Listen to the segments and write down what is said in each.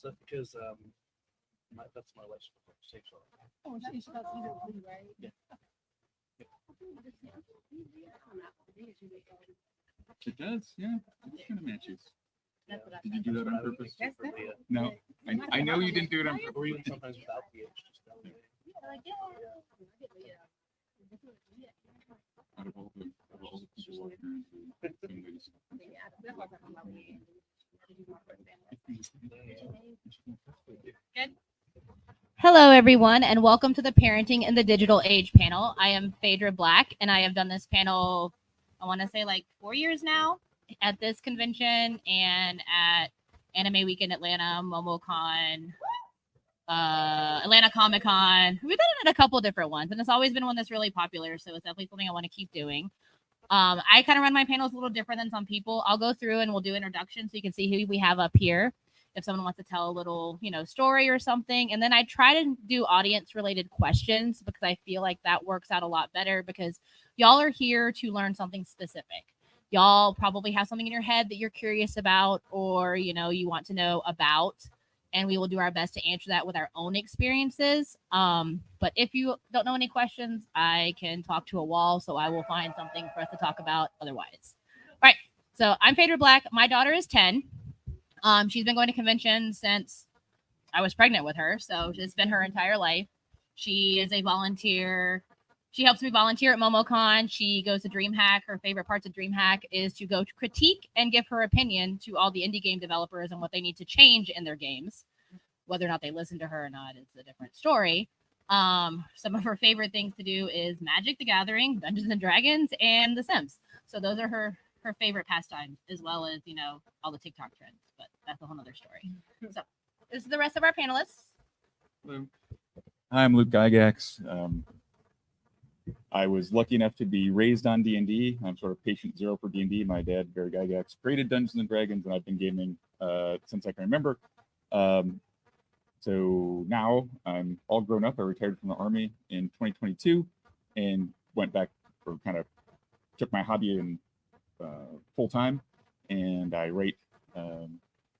stuff because that's my wife's stage show. Oh, she's about to leave, right? Yeah. It does, yeah. It kind of matches. That's what I Did you do that on purpose? That's No, I know you didn't do it on Or purpose. even sometimes without the H, just that way. Out of all the people working on somebody's. Hello, everyone, and welcome to the Parenting in the Digital Age panel. I am Phaedra Black, and I have done this panel, I want to say like 4 years now, at this convention and at Anime Week in Atlanta, MomoCon, Atlanta Comic Con. We've done it at a couple different ones, and it's always been one that's really popular, so it's definitely something I want to keep doing. I kind of run my panels a little different than some people. I'll go through and we'll do introductions so you can see who we have up here. If someone wants to tell a little, story or something. And then I try to do audience related questions because I feel like that works out a lot better because y'all are here to learn something specific. Y'all probably have something in your head that you're curious about or, you want to know about. And we will do our best to answer that with our own experiences. But if you don't know any questions, I can talk to a wall. So I will find something for us to talk about otherwise. All right. So I'm Phaedra Black. My daughter is 10. She's been going to conventions since I was pregnant with her. So it's been her entire life. She is a volunteer. She helps me volunteer at MomoCon. She goes to DreamHack. Her favorite parts of DreamHack is to go to critique and give her opinion to all the indie game developers and what they need to change in their games. Whether or not they listen to her or not is a different story. Some of her favorite things to do is Magic the Gathering, Dungeons and Dragons, and The Sims. So those are her favorite pastimes, as well as, all the TikTok trends. But that's a whole nother story. So this is the rest of our panelists. Hello. Hi, I'm Luke Gygax. I was lucky enough to be raised on D&D. I'm sort of patient zero for D&D. My dad, Barry Gygax, created Dungeons and Dragons, and I've been gaming since I can remember. So now I'm all grown up. I retired from the Army in 2022 and went back for took my hobby in full time. And I write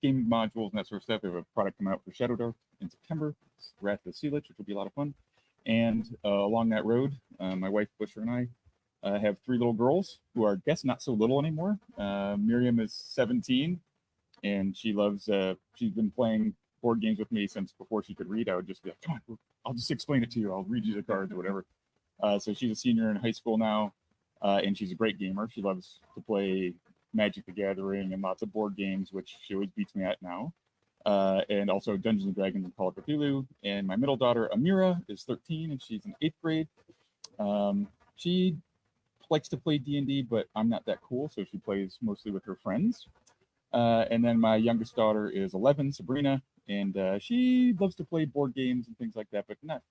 game modules and that sort of stuff. We have a product coming out for Shadowdark in September. It's Wrath of the Sea Lich, which will be a lot of fun. And along that road, my wife, Busher, and I have 3 little girls who are, I guess, not so little anymore. Miriam is 17, and she loves, she's been playing board games with me since before she could read. I would just be like, come on, I'll just explain it to you. I'll read you the cards or whatever. So she's a senior in high school now, and she's a great gamer. She loves to play Magic the Gathering and lots of board games, which she always beats me at now. And also Dungeons and Dragons and Call of Cthulhu. And my middle daughter, Amira, is 13, and she's in 8th grade. She likes to play D&D, but I'm not that cool, so she plays mostly with her friends. And then my youngest daughter is 11, Sabrina, and she loves to play board games and things like that, but not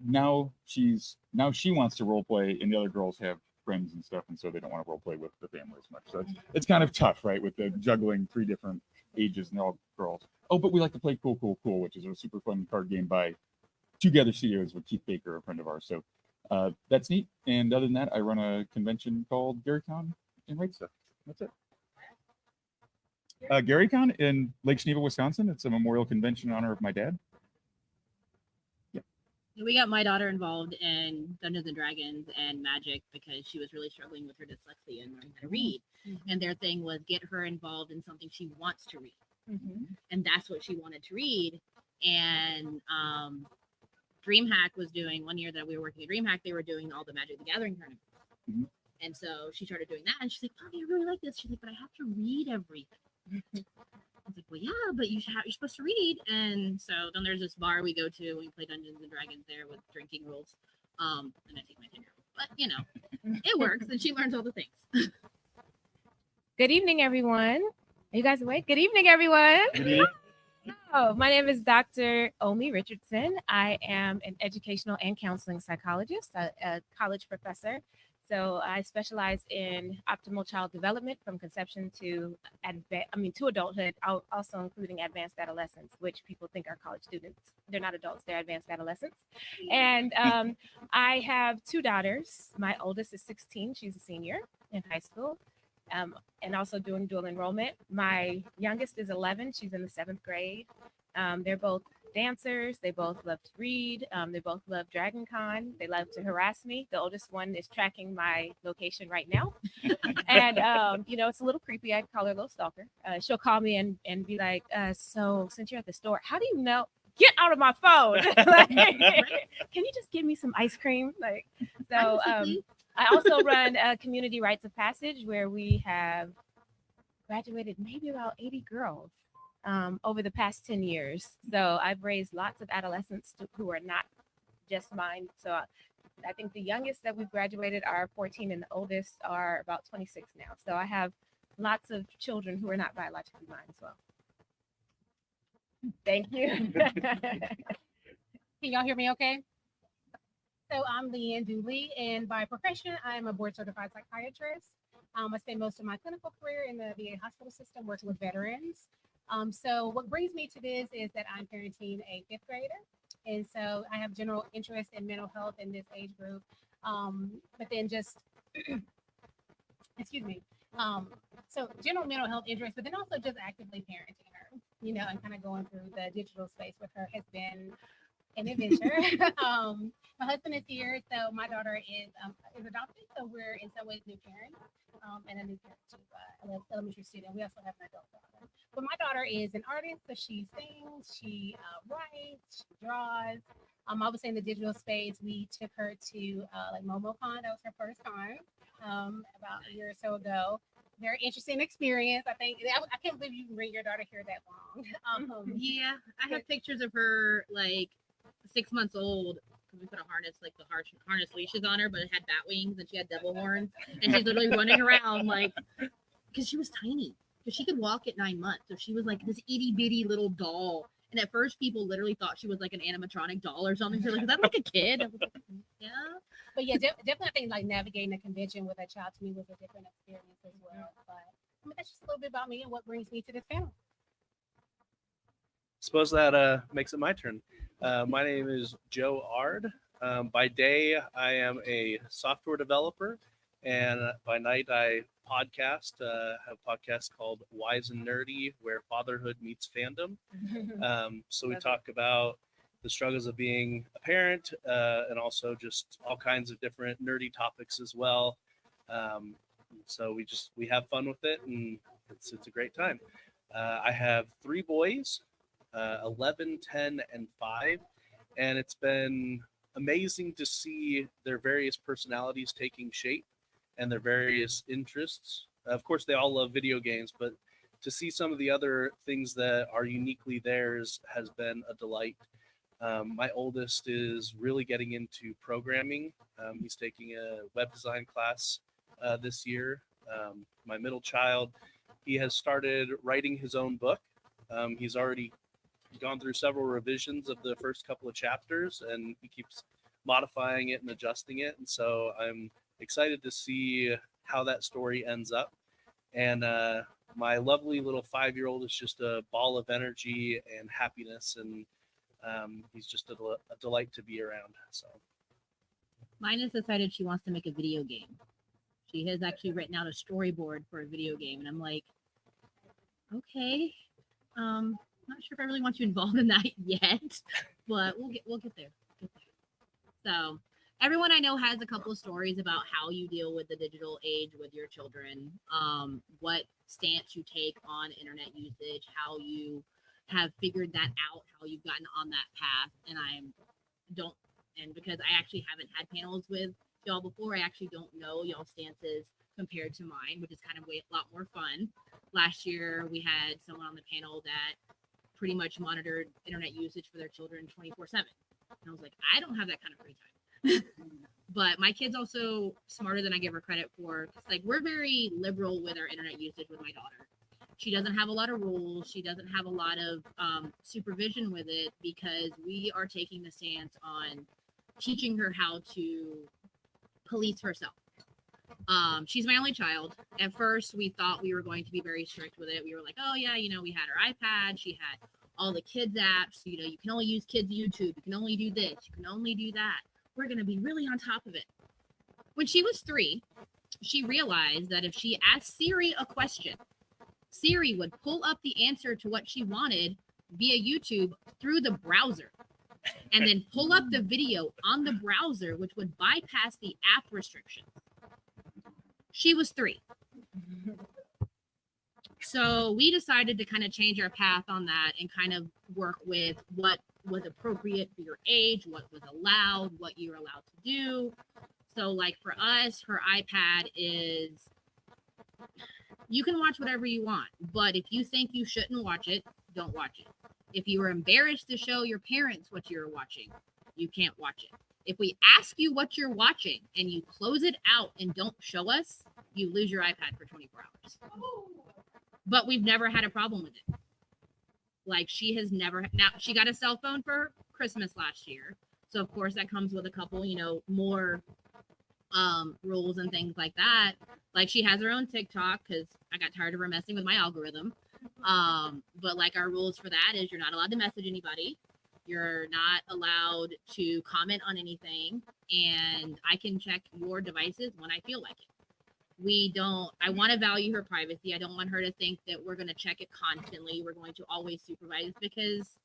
now. She wants to role play, and the other girls have friends and stuff, and so they don't want to role play with the family as much. So it's kind of tough, right, with the juggling 3 different ages and they're all girls. Oh, but we like to play Cool, which is a super fun card game by Together Studios with Keith Baker, a friend of ours. So that's neat. And other than that, I run a convention called GaryCon and write stuff. That's it. GaryCon in Lake Geneva, Wisconsin. It's a memorial convention in honor of my dad. Yeah. We got my daughter involved in Dungeons and Dragons and Magic because she was really struggling with her dyslexia and learning how to read. Mm-hmm. And their thing was get her involved in something she wants to read. Mm-hmm. And that's what she wanted to read. And DreamHack was doing, one year that we were working at DreamHack, they were doing all the Magic the Gathering tournaments. Mm-hmm. And so she started doing that. And she's like, Mommy, I really like this. She's like, but I have to read everything. I was like, well, yeah, but you're supposed to read. And so then there's this bar we go to and we play Dungeons and Dragons there with drinking rules. And I take my 10-year-old. But, it works. And she learns all the things. Good evening, everyone. Are you guys awake? Good evening, everyone. Good evening. Oh, my name is Dr. Omi Richardson. I am an educational and counseling psychologist, a college professor. So I specialize in optimal child development from conception to adulthood, also including advanced adolescence, which people think are college students. They're not adults, they're advanced adolescents. And I have 2 daughters. My oldest is 16. She's a senior in high school. and also doing dual enrollment. My youngest is 11. She's in the 7th grade. They're both dancers. They both love to read. They both love Dragon Con. They love to harass me. The oldest one is tracking my location right now. And, it's a little creepy. I call her a little stalker. She'll call me and be like, so since you're at the store, how do you know? Get out of my phone. Like, can you just give me some ice cream? Like, so I also run a community rites of passage where we have graduated maybe about 80 girls over the past 10 years. So I've raised lots of adolescents who are not just mine. So I think the youngest that we've graduated are 14 and the oldest are about 26 now. So I have lots of children who are not biologically mine as well. Thank you. Can y'all hear me okay? So I'm Leanne Dooley, and by profession, I'm a board certified psychiatrist. I spend most of my clinical career in the VA hospital system working with veterans. So what brings me to this is that I'm parenting a 5th grader. And so I have general interest in mental health in this age group. But then just, excuse me. So general mental health interest, but then also just actively parenting her, and kind of going through the digital space with her has been an adventure. My husband is here, so my daughter is adopted, so we're in some ways new parents, and a new parent to an elementary student. We also have an adult daughter. But my daughter is an artist, so she sings, she writes, she draws. I would say in the digital space, we took her to like MomoCon. That was her first time about a year or so ago. Very interesting experience. I think I can't believe you can bring your daughter here that long. Yeah, I have pictures of her like 6 months old. We put a harness, like the harness leashes on her, but it had bat wings and she had devil horns, and she's literally running around like, because she was tiny, because she could walk at 9 months, so she was like this itty bitty little doll. And at first, people literally thought she was like an animatronic doll or something. So like, is that like a kid? I was like, yeah. But yeah, definitely, I think like navigating a convention with a child to me was a different experience as well. But that's just a little bit about me and what brings me to this panel. Suppose that makes it my turn. My name is Joe Ard. By day, I am a software developer, and by night, I podcast. Have a podcast called Wise and Nerdy, where fatherhood meets fandom. So we talk about the struggles of being a parent, and also just all kinds of different nerdy topics as well. So we have fun with it, and it's a great time. I have 3 boys, 11, 10, and 5, and it's been amazing to see their various personalities taking shape and their various interests. Of course, they all love video games, but to see some of the other things that are uniquely theirs has been a delight. My oldest is really getting into programming. He's taking a web design class this year. My middle child, he has started writing his own book. He's already gone through several revisions of the first couple of chapters, and he keeps modifying it and adjusting it. And so I'm excited to see how that story ends up. And my lovely little 5-year-old is just a ball of energy and happiness, and he's just a delight to be around. So Mine has decided she wants to make a video game. She has actually written out a storyboard for a video game, and I'm like, okay, not sure if I really want you involved in that yet, but we'll get there. So everyone I know has a couple of stories about how you deal with the digital age with your children, what stance you take on internet usage, how you have figured that out, how you've gotten on that path. And because I actually haven't had panels with y'all before, I actually don't know y'all's stances compared to mine, which is kind of a lot more fun. Last year, we had someone on the panel that pretty much monitored internet usage for their children 24/7. And I was like, I don't have that kind of free time. But my kid's also smarter than I give her credit for. Like, we're very liberal with our internet usage with my daughter. She doesn't have a lot of rules. She doesn't have a lot of supervision with it, because we are taking the stance on teaching her how to police herself. She's my only child. At first, we thought we were going to be very strict with it. We were like, oh yeah, we had her iPad. She had all the kids apps. You can only use kids YouTube. You can only do this. You can only do that. We're going to be really on top of it. When she was 3, she realized that if she asked Siri a question, Siri would pull up the answer to what she wanted via YouTube through the browser and then pull up the video on the browser, which would bypass the app restrictions. She was 3. So we decided to kind of change our path on that and kind of work with what was appropriate for your age, what was allowed, what you're allowed to do. So like for us, her iPad is, you can watch whatever you want, but if you think you shouldn't watch it, don't watch it. If you are embarrassed to show your parents what you're watching, you can't watch it. If we ask you what you're watching and you close it out and don't show us, you lose your iPad for 24 hours. But we've never had a problem with it. Like she has never, now she got a cell phone for Christmas last year. So of course that comes with a couple, more rules and things like that. Like she has her own TikTok because I got tired of her messing with my algorithm. But like our rules for that is you're not allowed to message anybody. You're not allowed to comment on anything. And I can check your devices when I feel like it. I want to value her privacy. I don't want her to think that we're going to check it constantly. We're going to always supervise because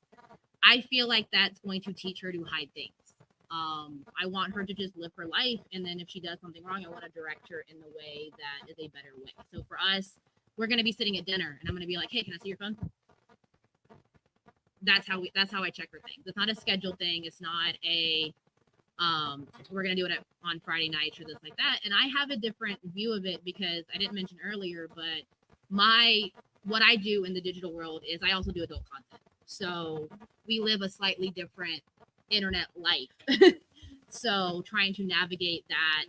I feel like that's going to teach her to hide things. I want her to just live her life. And then if she does something wrong, I want to direct her in the way that is a better way. So for us, we're going to be sitting at dinner and I'm going to be like, hey, can I see your phone? That's how I check her things. It's not a scheduled thing. It's not a, we're going to do it on Friday nights or this like that. And I have a different view of it because I didn't mention earlier, but what I do in the digital world is I also do adult content. So we live a slightly different internet life. So trying to navigate that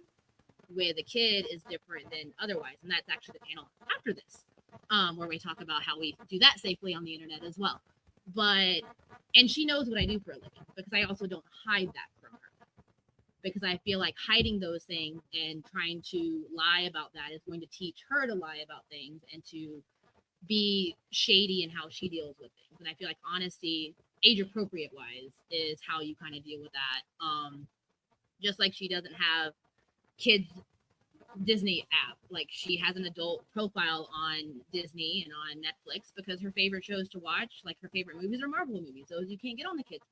with a kid is different than otherwise. And that's actually the panel after this, where we talk about how we do that safely on the internet as well. And she knows what I do for a living because I also don't hide that from her. Because I feel like hiding those things and trying to lie about that is going to teach her to lie about things and to be shady in how she deals with things. And I feel like honesty, age appropriate wise, is how you kind of deal with that. Just like she doesn't have kids Disney app, like she has an adult profile on Disney and on Netflix because her favorite shows to watch, like her favorite movies, are Marvel movies. Those you can't get on the kids.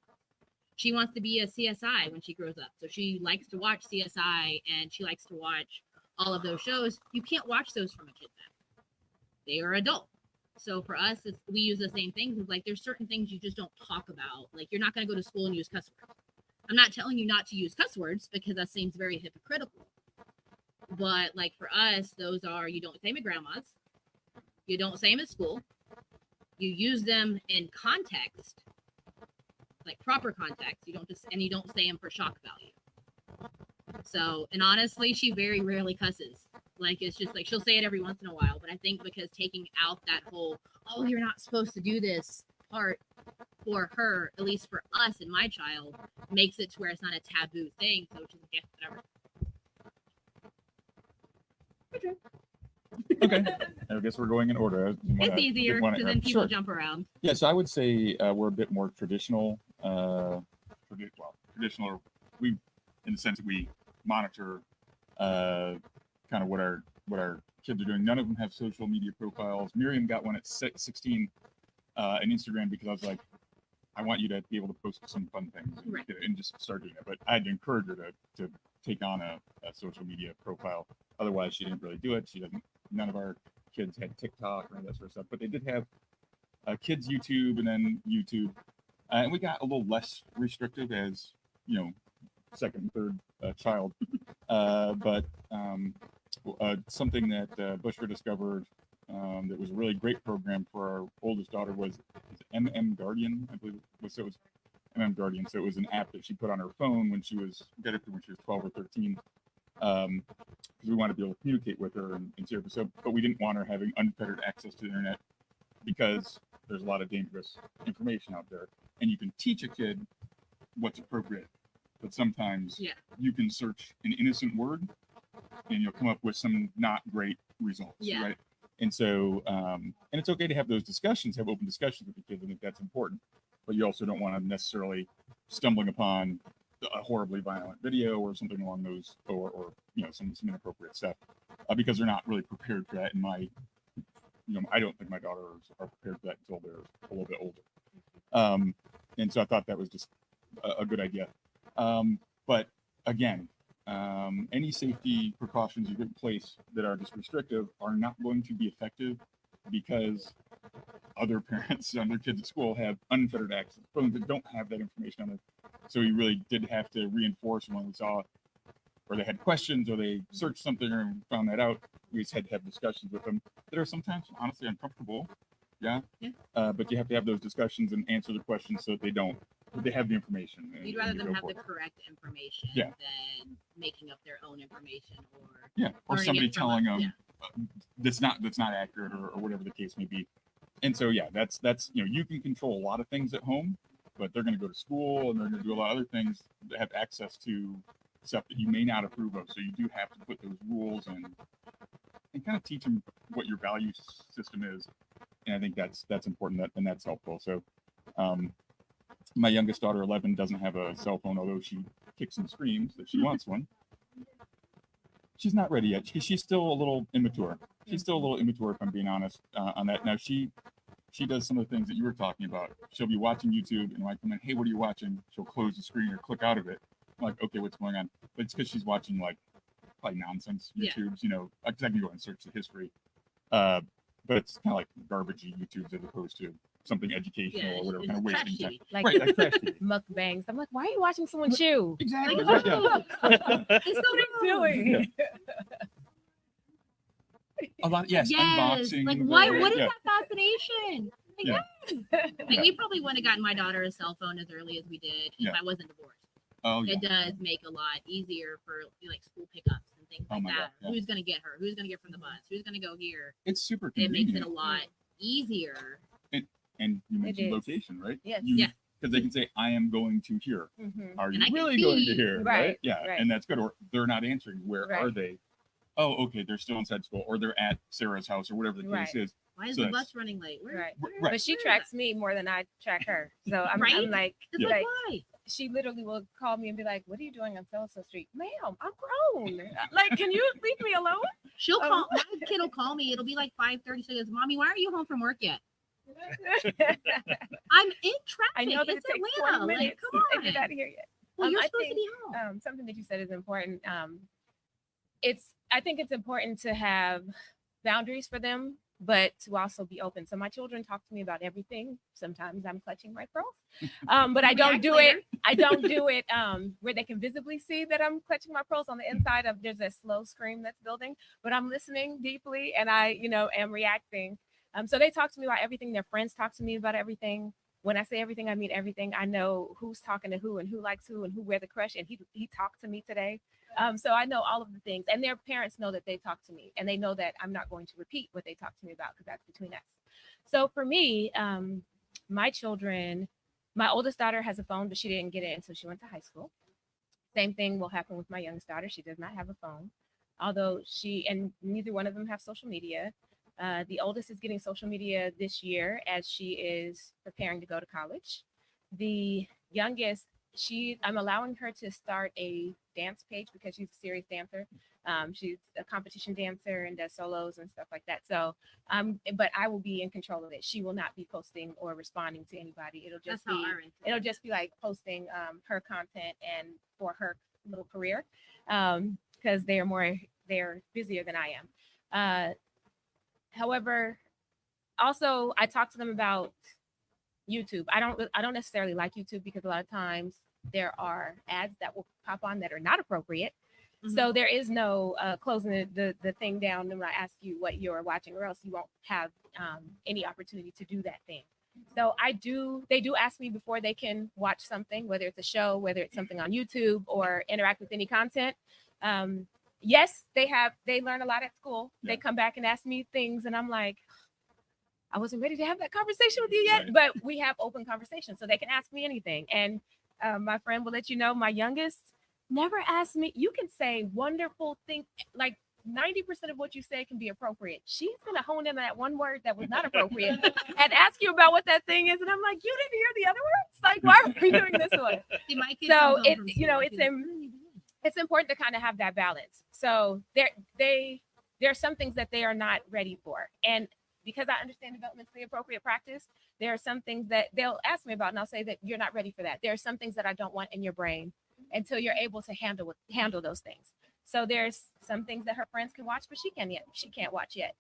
She wants to be a CSI when she grows up, so she likes to watch CSI and she likes to watch all of those shows. You can't watch those from a kid's app. They are adult. So for us, we use the same things. It's like there's certain things you just don't talk about. Like you're not going to go to school and use cuss words. I'm not telling you not to use cuss words because that seems very hypocritical. But like for us, those are, you don't say them at grandma's. You don't say them at school. You use them in context, like proper context. You don't say them for shock value. So, and honestly, she very rarely cusses. Like it's just like she'll say it every once in a while. But I think because taking out that whole, oh, you're not supposed to do this part for her, at least for us and my child, makes it to where it's not a taboo thing. So she's like, yeah, whatever. Okay, I guess we're going in order. It's easier because then people jump around. Yeah, so I would say we're a bit more traditional. Traditional. We, in the sense that we monitor kind of what our kids are doing. None of them have social media profiles. Miriam got one at 16, an Instagram, because I was like, I want you to be able to post some fun things and just start doing it. But I had to encourage her to take on a social media profile. Otherwise, she didn't really do it. None of our kids had TikTok or any of that sort of stuff, but they did have kids YouTube and then YouTube. And we got a little less restrictive as, second and third child. But something that Bushra discovered that was a really great program for our oldest daughter was MM Guardian, I believe. So it was MM Guardian. So it was an app that she put on her phone when she was 12 or 13. Because we wanted to be able to communicate with her and see her. So, but we didn't want her having unfettered access to the internet because there's a lot of dangerous information out there. And you can teach a kid what's appropriate, but sometimes you can search an innocent word and you'll come up with some not great results, right? And so, and it's okay to have those discussions, have open discussions with the kids. I think that's important, but you also don't want to necessarily stumbling upon a horribly violent video or something along those, or some inappropriate stuff. because they're not really prepared for that. I don't think my daughters are prepared for that until they're a little bit older. And so I thought that was just a good idea. But again, any safety precautions you put in place that are just restrictive are not going to be effective because other parents and their kids at school have unfettered access to phones that don't have that information on it. So we really did have to reinforce when we saw, or they had questions, or they searched something or found that out. We just had to have discussions with them that are sometimes honestly uncomfortable. Yeah. But you have to have those discussions and answer the questions so that they have the information. You'd rather them have the correct information than making up their own information or learning somebody it from telling us. them that's not accurate or whatever the case may be. And so that's you can control a lot of things at home, but they're going to go to school and they're going to do a lot of other things that have access to stuff that you may not approve of. So you do have to put those rules and kind of teach them what your value system is. And I think that's important, and that's helpful. So my youngest daughter, 11, doesn't have a cell phone, although she kicks and screams that she wants one. She's not ready yet. She's still a little immature. She's still a little immature, if I'm being honest, on that. Now she does some of the things that you were talking about. She'll be watching YouTube, and when I come in, hey, what are you watching? She'll close the screen or click out of it. I'm like, okay, what's going on? But it's because she's watching like probably nonsense YouTubes. I can go and search the history. But it's kind of like garbagey YouTubes as opposed to something educational or whatever, kind of wasting time. Like Trash TV. mukbangs. I'm like, why are you watching someone chew? Exactly. Like, right, yeah. It's so doing? A lot, yes, unboxing. Like, why? very- What is yeah. that fascination? Like, Yeah. like, we probably wouldn't have gotten my daughter a cell phone as early as we did if Yeah. I wasn't divorced. Oh yeah. It does make a lot easier for like school pickups and things Oh like my that. God, yeah. Who's gonna get her? Who's gonna get from the bus? Who's gonna go here? It's super It convenient. makes it a lot easier. And you mentioned is. location, right? Yes. Yeah. Because they can say, I am going to here. Mhm. Are you And I can really going to see. here? Right, Yeah. right. And that's good. Or they're not answering. Where are Right. they? Oh, okay. They're still inside school, or they're at Sarah's house, or whatever the case Right. is. Why is So the that's- bus running late? Where, Right. where- Right. But she where is tracks that? me more than I track her. So I'm Right? like, It's Yeah. like, like why? she literally will call me and be like, "What are you doing on so street, ma'am? I'm grown. Like, can you leave me alone?" She'll Um, call. My kid will call me. It'll be like 5:30. She goes, "Mommy, why are you home from work yet?" I'm in traffic. I know that it It's takes Atlanta. 20 minutes Like, come to get on. out of here yet. Well, you're I supposed to think, be home. something that you said is important. I think it's important to have boundaries for them, but to also be open. So my children talk to me about everything. Sometimes I'm clutching my pearls, but I don't React do later. it. I don't do it where they can visibly see that I'm clutching my pearls on the inside of. There's a slow scream that's building, but I'm listening deeply and I, am reacting. So they talk to me about everything. Their friends talk to me about everything. When I say everything, I mean everything. I know who's talking to who and who likes who and who wear the crush. And he talked to me today. So I know all of the things. And their parents know that they talk to me. And they know that I'm not going to repeat what they talk to me about because that's between us. So for me, my children, my oldest daughter has a phone, but she didn't get it until she went to high school. Same thing will happen with my youngest daughter. She does not have a phone. Although neither one of them have social media. The oldest is getting social media this year as she is preparing to go to college. The youngest, I'm allowing her to start a dance page because she's a serious dancer. She's a competition dancer and does solos and stuff like that. So, but I will be in control of it. She will not be posting or responding to anybody. It'll That's just how be, I raised it'll it. just be like posting her content and for her little career because they're busier than I am. However, also I talk to them about YouTube. I don't necessarily like YouTube because a lot of times there are ads that will pop on that are not appropriate. Mhm. So there is no closing the thing down when I ask you what you're watching, or else you won't have any opportunity to do that thing. So they do ask me before they can watch something, whether it's a show, whether it's something on YouTube or interact with any content. Yes, they learn a lot at school. Yeah. They come back and ask me things and I'm like, I wasn't ready to have that conversation with you yet, Right. but we have open conversations so they can ask me anything. And my friend will let you know, my youngest never asked me. You can say wonderful things, like 90% of what you say can be appropriate. She's going to hone in on that one word that was not appropriate and ask you about what that thing is. And I'm like, you didn't hear the other words? Like, why are we doing this one? See, my kid So comes home it- from you know, school, it's she's like, in- "What are you doing?" It's important to kind of have that balance. So they there are some things that they are not ready for. And because I understand developmentally appropriate practice, there are some things that they'll ask me about, and I'll say that you're not ready for that. There are some things that I don't want in your brain until you're able to handle those things. So there's some things that her friends can watch, but she can't watch yet.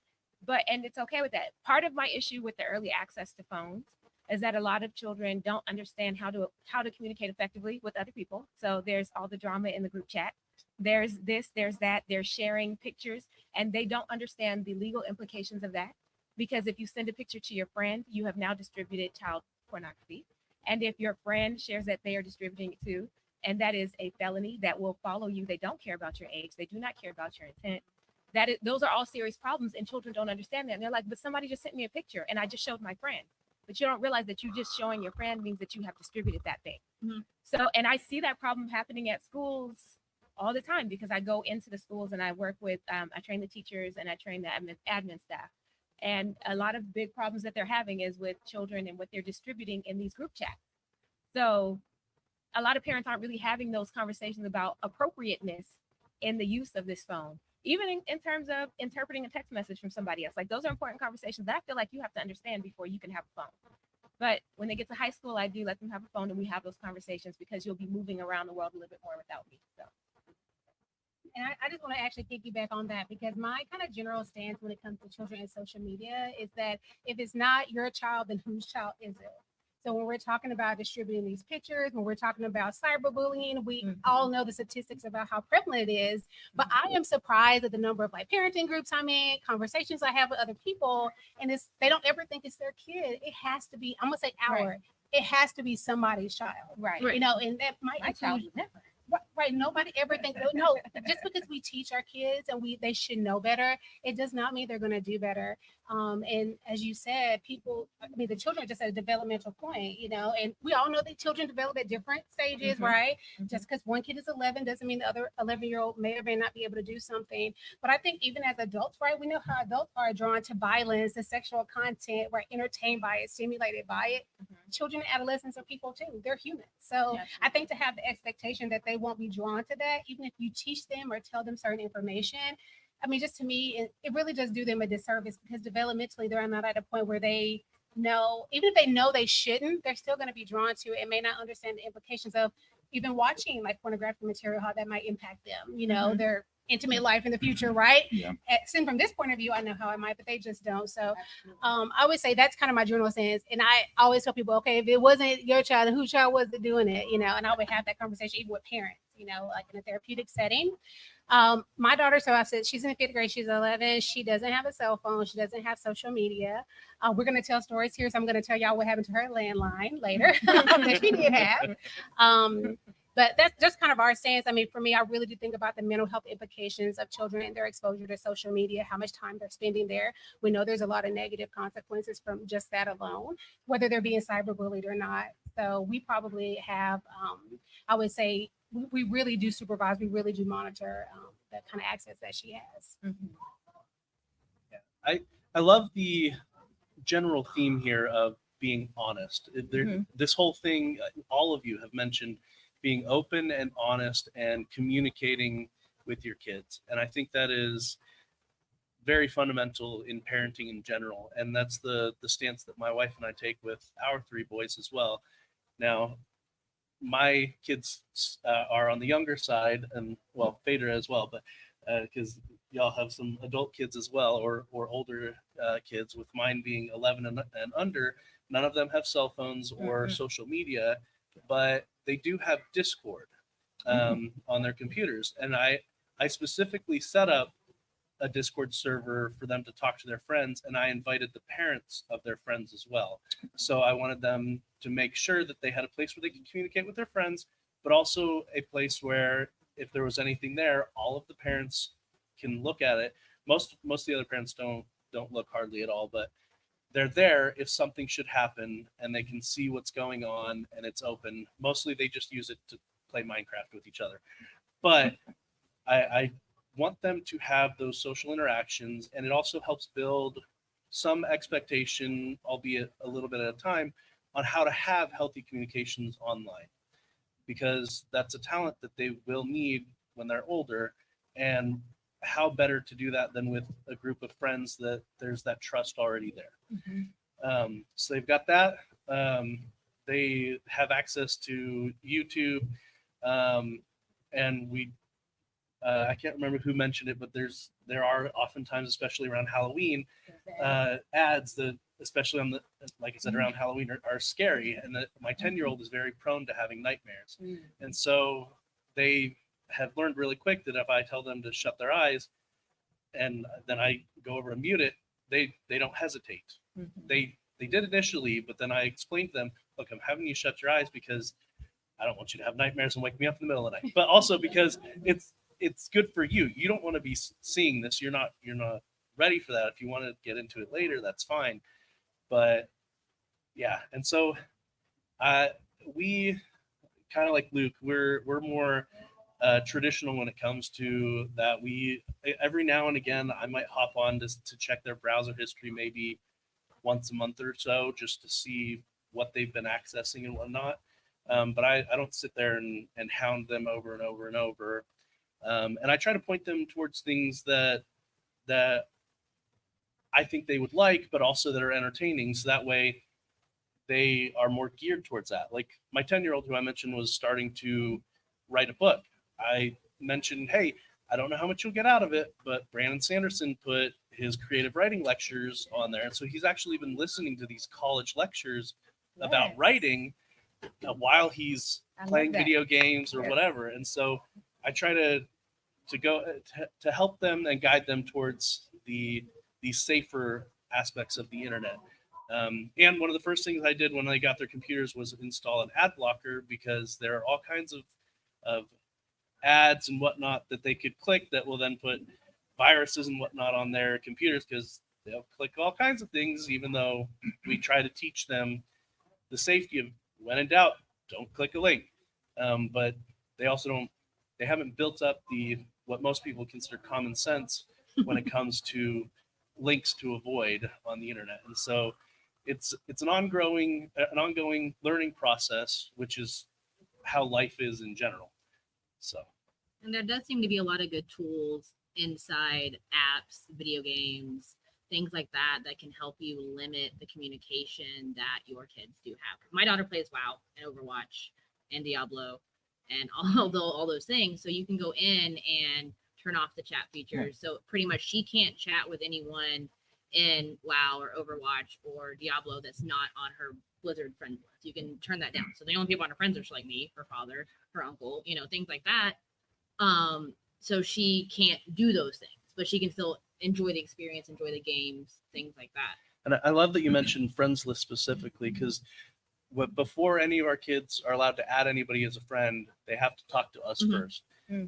And it's okay with that. Part of my issue with the early access to phones is that a lot of children don't understand how to communicate effectively with other people. So there's all the drama in the group chat. There's this, there's that. They're sharing pictures, and they don't understand the legal implications of that. Because if you send a picture to your friend, you have now distributed child pornography. And if your friend shares that they are distributing it too, and that is a felony that will follow you, they don't care about your age, they do not care about your intent. Those are all serious problems, and children don't understand that. And they're like, but somebody just sent me a picture and I just showed my friend. But you don't realize that you just showing your friend means that you have distributed that thing. Mm-hmm. So, and I see that problem happening at schools all the time because I go into the schools and I work with, I train the teachers and I train the admin staff. And a lot of big problems that they're having is with children and what they're distributing in these group chats. So a lot of parents aren't really having those conversations about appropriateness in the use of this phone, even in terms of interpreting a text message from somebody else. Like those are important conversations that I feel like you have to understand before you can have a phone. But when they get to high school, I do let them have a phone and we have those conversations because you'll be moving around the world a little bit more without me. So. And I just want to actually piggyback on that because my kind of general stance when it comes to children and social media is that if it's not your child, then whose child is it? So when we're talking about distributing these pictures, when we're talking about cyberbullying, we all know the statistics about how prevalent it is. But I am surprised at the number of like parenting groups I'm in, conversations I have with other people, and they don't ever think it's their kid. It has to be, I'm gonna say our, Right. It has to be somebody's child. Right. You know, and that might My child include would never. Right. Nobody ever thinks, no, just because we teach our kids and they should know better, it does not mean they're going to do better. And as you said, the children are just at a developmental point, you know, and we all know that children develop at different stages, right? Just because one kid is 11 doesn't mean the other 11-year-old may or may not be able to do something. But I think even as adults, right, we know how adults are drawn to violence and sexual content, we're entertained by it, stimulated by it. Children and adolescents are people too. They're human. So I think to have the expectation that they won't be drawn to that, even if you teach them or tell them certain information, I mean, just to me, it really does do them a disservice because developmentally they're not at a point where they know, even if they know they shouldn't, they're still going to be drawn to it and may not understand the implications of even watching like pornographic material, how that might impact them, you know, their intimate life in the future, right? Yeah. Seen from this point of view, I know how it might, but they just don't. So I would say that's kind of my general stance. And I always tell people, okay, if it wasn't your child, then whose child was it doing it? You know, and I would have that conversation even with parents, you know, like in a therapeutic setting. My daughter, so I said she's in the 5th grade, she's 11. She doesn't have a cell phone. She doesn't have social media. We're going to tell stories here. So I'm going to tell y'all what happened to her landline later that she did have. But that's just kind of our stance. I mean, for me, I really do think about the mental health implications of children and their exposure to social media, how much time they're spending there. We know there's a lot of negative consequences from just that alone, whether they're being cyberbullied or not. So we probably have, I would say, we really do supervise, we really do monitor the kind of access that she has. I love the general theme here of being honest. This whole thing, all of you have mentioned being open and honest and communicating with your kids. And I think that is very fundamental in parenting in general. And that's the stance that my wife and I take with our 3 boys as well. Now, my kids are on the younger side, and well, Phaedra as well, but because y'all have some adult kids as well, or older kids, with mine being 11 and under. None of them have cell phones or social media, but they do have Discord on their computers. And I specifically set up a Discord server for them to talk to their friends, and I invited the parents of their friends as well. So I wanted them to make sure that they had a place where they could communicate with their friends, but also a place where if there was anything there, all of the parents can look at it. Most of the other parents don't look hardly at all, but they're there if something should happen, and they can see what's going on, and it's open. Mostly they just use it to play Minecraft with each other. But I want them to have those social interactions, and it also helps build some expectation, albeit a little bit at a time, on how to have healthy communications online, because that's a talent that they will need when they're older. And how better to do that than with a group of friends that there's that trust already there. So they've got that. They have access to YouTube, and I can't remember who mentioned it, but there are oftentimes, especially around Halloween, ads that, especially on the, like I said, around Halloween are scary, and that my 10-year-old is very prone to having nightmares, and so they have learned really quick that if I tell them to shut their eyes, and then I go over and mute it, they don't hesitate. They did initially, but then I explained to them, look, I'm having you shut your eyes because I don't want you to have nightmares and wake me up in the middle of the night, but also because it's good for you. You don't want to be seeing this. You're not ready for that. If you want to get into it later, that's fine. But yeah, and so we kind of like Luke, we're more traditional when it comes to that. We every now and again I might hop on to check their browser history, maybe once a month or so, just to see what they've been accessing and whatnot. But I don't sit there and hound them over and over and over. And I try to point them towards things that I think they would like, but also that are entertaining. So that way they are more geared towards that. Like my 10-year-old who I mentioned was starting to write a book. I mentioned, hey, I don't know how much you'll get out of it, but Brandon Sanderson put his creative writing lectures on there. And so he's actually been listening to these college lectures about writing while he's playing video games or whatever. And so I try to go to help them and guide them towards the safer aspects of the internet. And one of the first things I did when I got their computers was install an ad blocker, because there are all kinds of ads and whatnot that they could click that will then put viruses and whatnot on their computers, because they'll click all kinds of things, even though we try to teach them the safety of, when in doubt, don't click a link. But they also haven't built up what most people consider common sense when it comes to links to avoid on the internet. And so it's an ongoing learning process, which is how life is in general. So, and there does seem to be a lot of good tools inside apps, video games, things like that can help you limit the communication that your kids do have. My daughter plays WoW and Overwatch and Diablo and all those things. So you can go in and turn off the chat features. So pretty much she can't chat with anyone in WoW or Overwatch or Diablo that's not on her Blizzard friend list. You can turn that down. So the only people on her friends are like me, her father, her uncle, things like that. So she can't do those things, but she can still enjoy the experience, enjoy the games, things like that. And I love that you mentioned friends list specifically, because before any of our kids are allowed to add anybody as a friend, they have to talk to us first,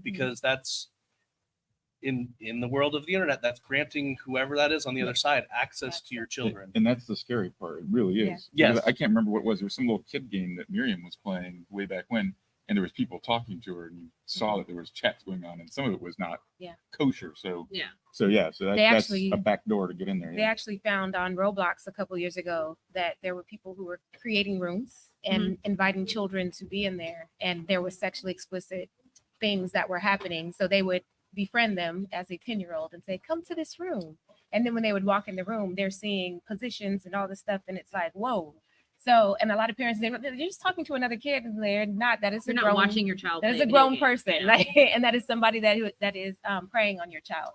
because that's in the world of the internet, that's granting whoever that is on the other side access to your children. And that's the scary part. It really is. Yeah. Yes. I can't remember what it was. There was some little kid game that Miriam was playing way back when, and there was people talking to her, and you saw that there was chats going on, and some of it was not kosher. So that's a back door to get in there. They actually found on Roblox a couple years ago that there were people who were creating rooms and inviting children to be in there, and there was sexually explicit things that were happening. So they would befriend them as a 10-year-old and say, come to this room. And then when they would walk in the room, they're seeing positions and all this stuff, and it's like, whoa. So, and a lot of parents, they're just talking to another kid, and they're not. That is you're not watching your child. That is a grown person, like, and that is somebody that is preying on your child.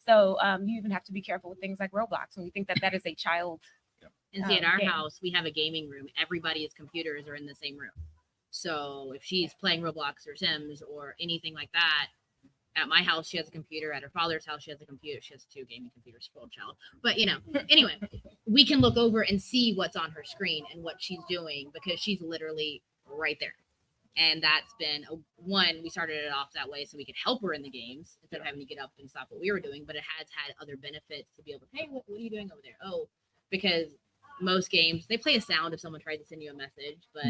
So you even have to be careful with things like Roblox when you think that is a child. And see, at our house, we have a gaming room. Everybody's computers are in the same room. So if she's playing Roblox or Sims or anything like that, at my house, she has a computer. At her father's house, she has a computer. She has 2 gaming computers, spoiled child. But, anyway, we can look over and see what's on her screen and what she's doing, because she's literally right there. And that's been, we started it off that way so we could help her in the games instead of having to get up and stop what we were doing. But it has had other benefits to be able to, hey, what are you doing over there? Oh, because most games, they play a sound if someone tries to send you a message. But,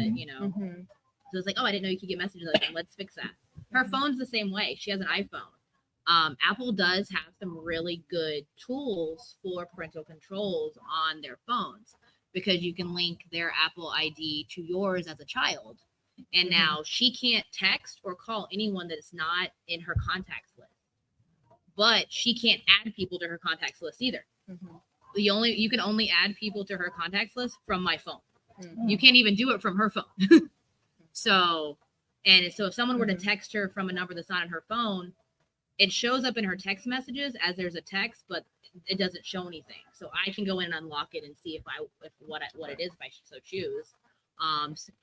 so it's like, oh, I didn't know you could get messages. Like, let's fix that. Her phone's the same way. She has an iPhone. Apple does have some really good tools for parental controls on their phones, because you can link their Apple ID to yours as a child. And now she can't text or call anyone that is not in her contacts list. but she can't add people to her contacts list either. You can only add people to her contacts list from my phone. You can't even do it from her phone. So if someone were to text her from a number that's not on her phone, it shows up in her text messages as there's a text, but it doesn't show anything. So I can go in and unlock it and see what it is if I so choose.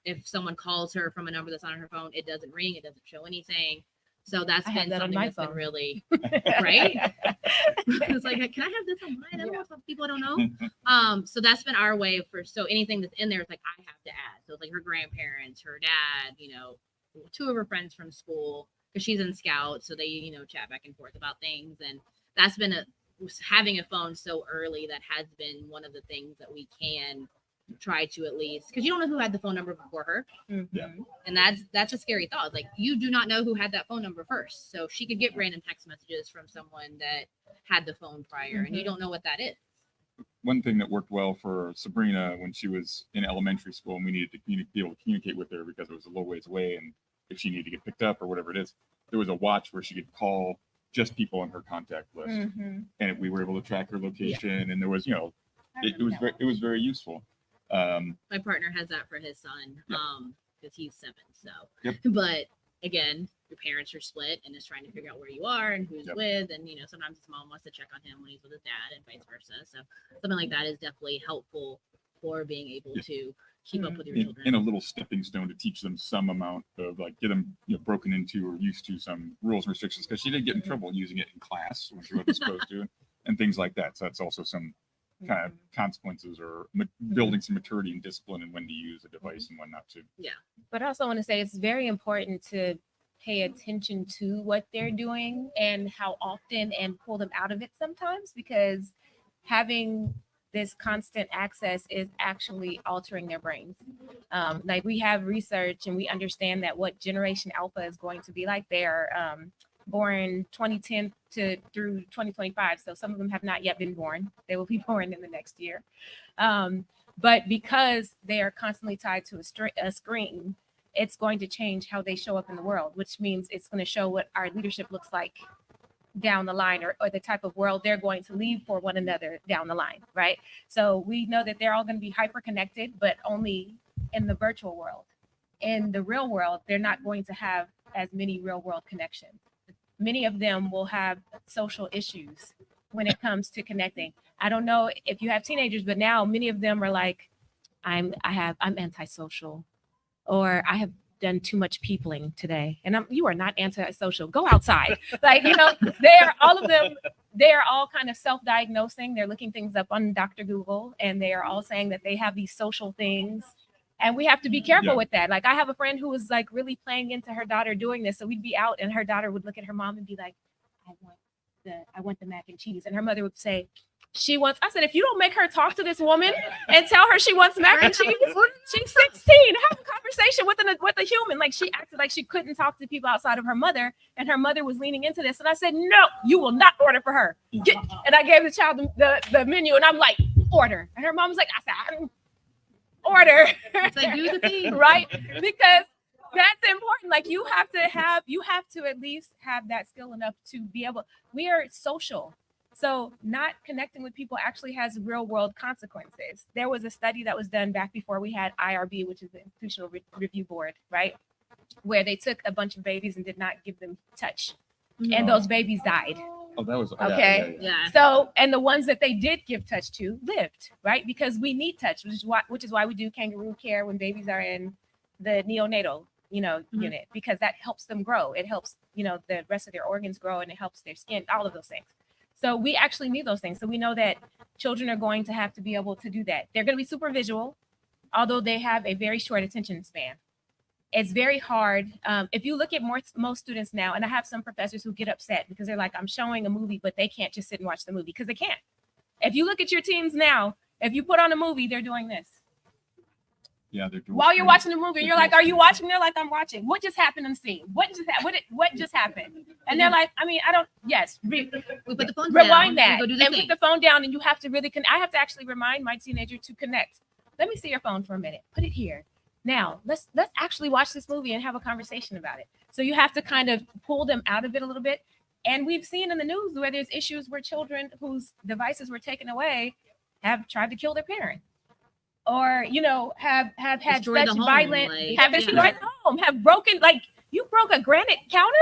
If someone calls her from a number that's not on her phone, it doesn't ring, it doesn't show anything. So that's I have been that on something my that's been phone. really right. It's like, can I have this on mine? I don't want some people I don't know. So that's been our way so anything that's in there is like I have to add. So it's like her grandparents, her dad, 2 of her friends from school, because she's in Scout, so they chat back and forth about things. And that's been having a phone so early that has been one of the things that we can try to, at least, because you don't know who had the phone number before her. And that's a scary thought. Like, you do not know who had that phone number first, so she could get random text messages from someone that had the phone prior, and you don't know what that is. One thing that worked well for Sabrina when she was in elementary school and we needed to be able to communicate with her because it was a little ways away, and if she needed to get picked up or whatever it is, there was a watch where she could call just people on her contact list, and we were able to track her location. And there was, it was very useful. My partner has that for his son, because he's 7. So, but again, your parents are split and is trying to figure out where you are and who's with, and sometimes his mom wants to check on him when he's with his dad, and vice versa. So something like that is definitely helpful for being able to keep up with your children. And a little stepping stone to teach them some amount of, like, get them broken into or used to some rules and restrictions, because she did get in trouble using it in class when she wasn't supposed to, and things like that. So that's also some kind of consequences, or building some maturity and discipline and when to use a device and when not to. But I also want to say it's very important to pay attention to what they're doing and how often, and pull them out of it sometimes, because having this constant access is actually altering their brains. Like, we have research and we understand that what Generation Alpha is going to be like. They are born 2010 through 2025. So some of them have not yet been born. They will be born in the next year. But because they are constantly tied to a screen, it's going to change how they show up in the world, which means it's going to show what our leadership looks like down the line, or the type of world they're going to leave for one another down the line, right? So we know that they're all going to be hyper connected, but only in the virtual world. In the real world, they're not going to have as many real world connections. Many of them will have social issues when it comes to connecting. I don't know if you have teenagers, but now many of them are like, I'm antisocial, or I have done too much peopling today. And you are not antisocial. Go outside. Like, they're all kind of self-diagnosing. They're looking things up on Dr. Google, and they are all saying that they have these social things. And we have to be careful with that. Like, I have a friend who was like really playing into her daughter doing this. So we'd be out and her daughter would look at her mom and be like, I want the mac and cheese. And her mother would say, I said, if you don't make her talk to this woman and tell her she wants mac and cheese, she's 16. Have a conversation with a human. Like, she acted like she couldn't talk to people outside of her mother, and her mother was leaning into this. And I said, no, you will not order for her. And I gave the child the menu, and I'm like, order. And her mom was like, I don't order. It's like, do the thing. Right? Because that's important. Like, you have to at least have that skill enough to be able. We are social. So not connecting with people actually has real world consequences. There was a study that was done back before we had IRB, which is the Institutional Review Board, right? Where they took a bunch of babies and did not give them touch. And those babies died. Oh, that was okay. Yeah. So, and the ones that they did give touch to lived, right? Because we need touch, which is why we do kangaroo care when babies are in the neonatal, unit, because that helps them grow. It helps, the rest of their organs grow, and it helps their skin, all of those things. So we actually need those things. So we know that children are going to have to be able to do that. They're going to be super visual, although they have a very short attention span. It's very hard. If you look at most students now, and I have some professors who get upset because they're like, I'm showing a movie, but they can't just sit and watch the movie, because they can't. If you look at your teens now, if you put on a movie, they're doing this. Yeah, they're doing. While you're watching the movie, you're like, are you watching? They're like, I'm watching. What just happened in the scene? What just happened? And they're like, yes. We put the phone Rewind down, that. we go do the And thing. put the phone down, and you have to really I have to actually remind my teenager to connect. Let me see your phone for a minute. Put it here. Now, let's actually watch this movie and have a conversation about it. So you have to kind of pull them out of it a little bit. And we've seen in the news where there's issues where children whose devices were taken away have tried to kill their parent, or have had Destroy such the home, violent, like, have yeah. destroyed the home, have broken, like you broke a granite counter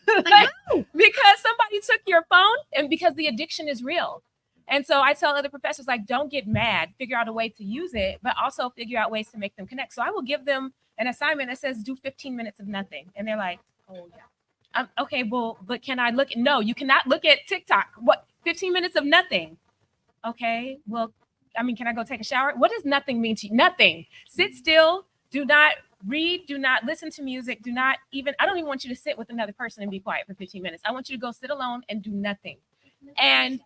Like, because somebody took your phone, and because the addiction is real. And so I tell other professors, like, don't get mad, figure out a way to use it, but also figure out ways to make them connect. So I will give them an assignment that says do 15 minutes of nothing, and they're like, oh yeah, okay, well, but can I look? No, you cannot look at TikTok. What, 15 minutes of nothing? Okay, well, I mean, can I go take a shower? What does nothing mean to you? Nothing. Sit still. Do not read. Do not listen to music. Do not even, I don't even want you to sit with another person and be quiet for 15 minutes. I want you to go sit alone and do nothing. And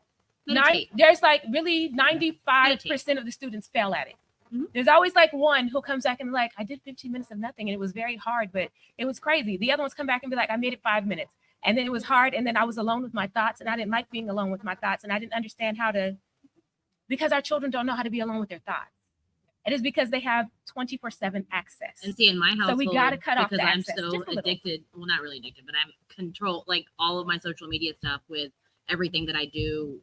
meditate. there's like really 95% of the students fail at it. Mhm. There's always like one who comes back and like, I did 15 minutes of nothing and it was very hard, but it was crazy. The other ones come back and be like, I made it 5 minutes. And then it was hard. And then I was alone with my thoughts, and I didn't like being alone with my thoughts. And I didn't understand how to, because our children don't know how to be alone with their thoughts. It is because they have 24/7 access. And see, in my household, So we gotta cut off because the I'm access, so just a little. addicted. Well, not really addicted, but I'm control like all of my social media stuff with everything that I do,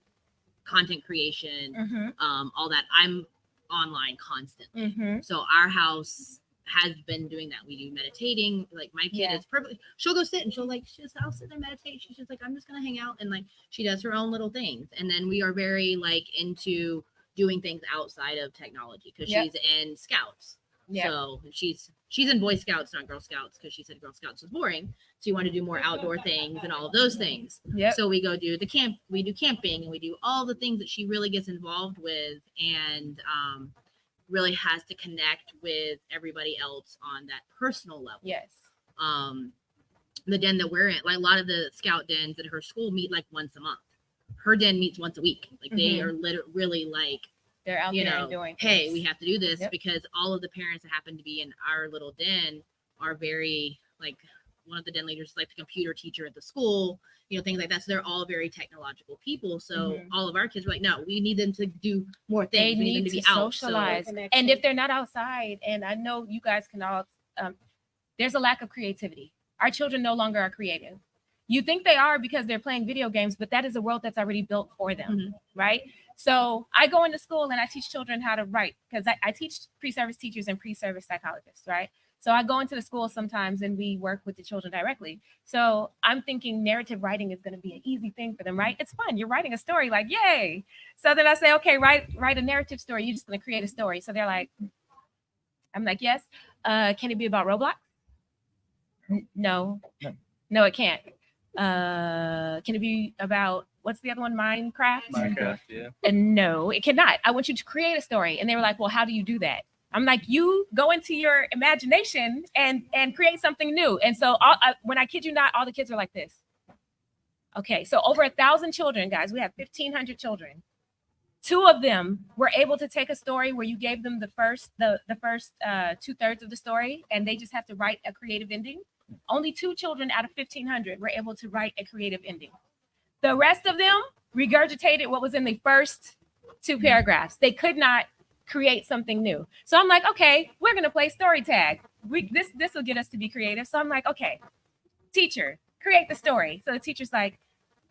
content creation, Mm-hmm. all that. I'm online constantly. Mm-hmm. So our house has been doing that. We do meditating. Like my kid Yeah. is perfect. She'll go sit and I'll sit there and meditate. She's just like, I'm just gonna hang out, and like she does her own little things. And then we are very like into doing things outside of technology because Yep. she's in Scouts. Yeah. So she's in Boy Scouts, not Girl Scouts, because she said Girl Scouts was boring. So you want to do more outdoor things and all of those things. Yep. So we go do the camp, we do camping, and we do all the things that she really gets involved with, and really has to connect with everybody else on that personal level. Yes. The den that we're in, like a lot of the scout dens at her school meet like once a month. Her den meets once a week. Like they Mhm. are really like, They're out you there know, and doing hey, things. we have to do this Yep. because all of the parents that happen to be in our little den are very like, one of the den leaders is like the computer teacher at the school, things like that. So they're all very technological people. So Mhm. all of our kids were like, no, we need them to do more They things. We need them need to be to out. socialize. So, And if they're not outside, and I know you guys can all, there's a lack of creativity. Our children no longer are creative. You think they are because they're playing video games, but that is a world that's already built for them, Mhm. right? So I go into school and I teach children how to write, because I teach pre-service teachers and pre-service psychologists, right? So I go into the school sometimes and we work with the children directly. So I'm thinking narrative writing is going to be an easy thing for them, right? It's fun. You're writing a story, like, yay. So then I say, okay, write a narrative story. You're just going to create a story. So they're like, I'm like, yes. Can it be about Roblox? No. No. No, it can't. Can it be about, what's the other one? Minecraft? Minecraft, yeah. And no, it cannot. I want you to create a story. And they were like, well, how do you do that? I'm like, you go into your imagination and create something new. And so when I kid you not, all the kids are like this. Okay, so over 1,000 children, guys, we have 1,500 children. 2 of them were able to take a story where you gave them the first 2/3 of the story, and they just have to write a creative ending. Only 2 children out of 1,500 were able to write a creative ending. The rest of them regurgitated what was in the first 2 paragraphs. They could not create something new. So I'm like, okay, we're gonna play story tag. This will get us to be creative. So I'm like, okay, teacher, create the story. So the teacher's like,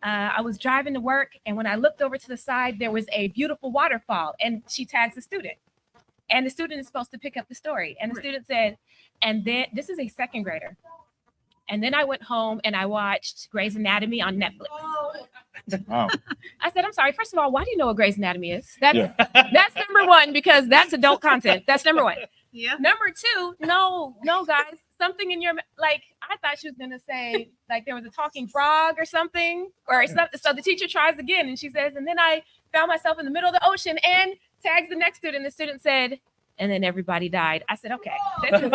I was driving to work, and when I looked over to the side, there was a beautiful waterfall, and she tags the student. And the student is supposed to pick up the story. And the student said, and then this is a 2nd grader. And then I went home and I watched Grey's Anatomy on Netflix. Wow. I said, I'm sorry. First of all, why do you know what Grey's Anatomy is? That's Yeah. that's number 1, because that's adult content. That's number 1. yeah. Number 2, no, guys, something in your, like, I thought she was going to say, like, there was a talking frog or something, or something. So the teacher tries again, and she says, and then I found myself in the middle of the ocean, and tags the next student. The student said, and then everybody died. I said, okay, this is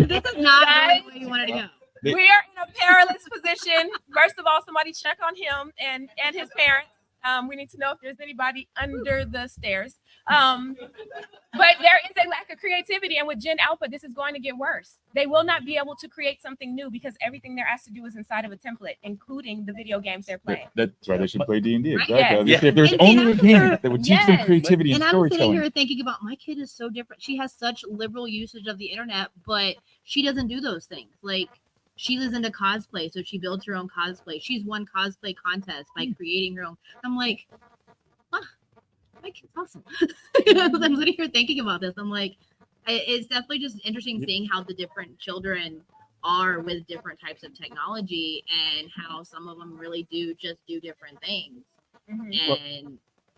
This is not Guys, the way you wanted to go. we are in a perilous position. First of all, somebody check on him and his parents. We need to know if there's anybody under the stairs. But there is a lack of creativity, and with Gen Alpha, this is going to get worse. They will not be able to create something new because everything they're asked to do is inside of a template, including the video games they're playing. That's why they should play D&D. Right? Exactly. Yes. If there's And only a I'm game sure- that would teach them Yes. creativity and And I'm sitting storytelling. here thinking about, my kid is so different. She has such liberal usage of the internet, but she doesn't do those things. Like, She is into cosplay, so she builds her own cosplay. She's won cosplay contests by creating her own. I'm like, my kid's awesome. I'm sitting here thinking about this. I'm like, it's definitely just interesting seeing how the different children are with different types of technology and how some of them really do just do different things. And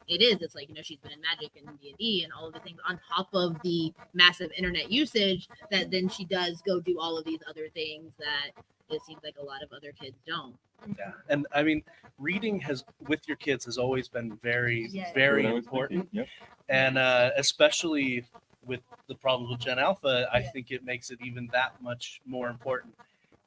it's like, she's been in Magic and D&D and all of the things on top of the massive internet usage that then she does go do all of these other things that it seems like a lot of other kids don't. Yeah, and I mean, reading with your kids has always been very, Yes. very What I was important, thinking. Yep. and especially with the problems with Gen Alpha, I think it makes it even that much more important.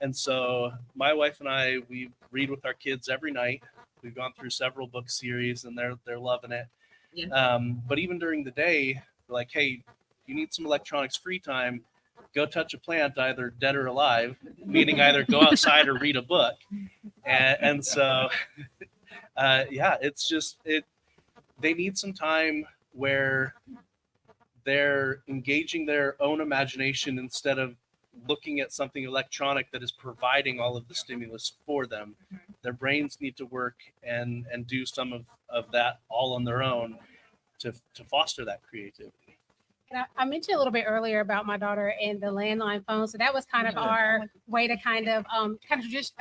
And so, my wife and I, we read with our kids every night. We've gone through several book series, and they're loving it. Yeah. But even during the day, we're like, hey, you need some electronics free time. Go touch a plant, either dead or alive, meaning either go outside or read a book. And so, it's just they need some time where they're engaging their own imagination instead of looking at something electronic that is providing all of the stimulus for them. Their brains need to work and do some of that all on their own to foster that creativity. And I mentioned a little bit earlier about my daughter and the landline phone. So that was kind of our way to kind of just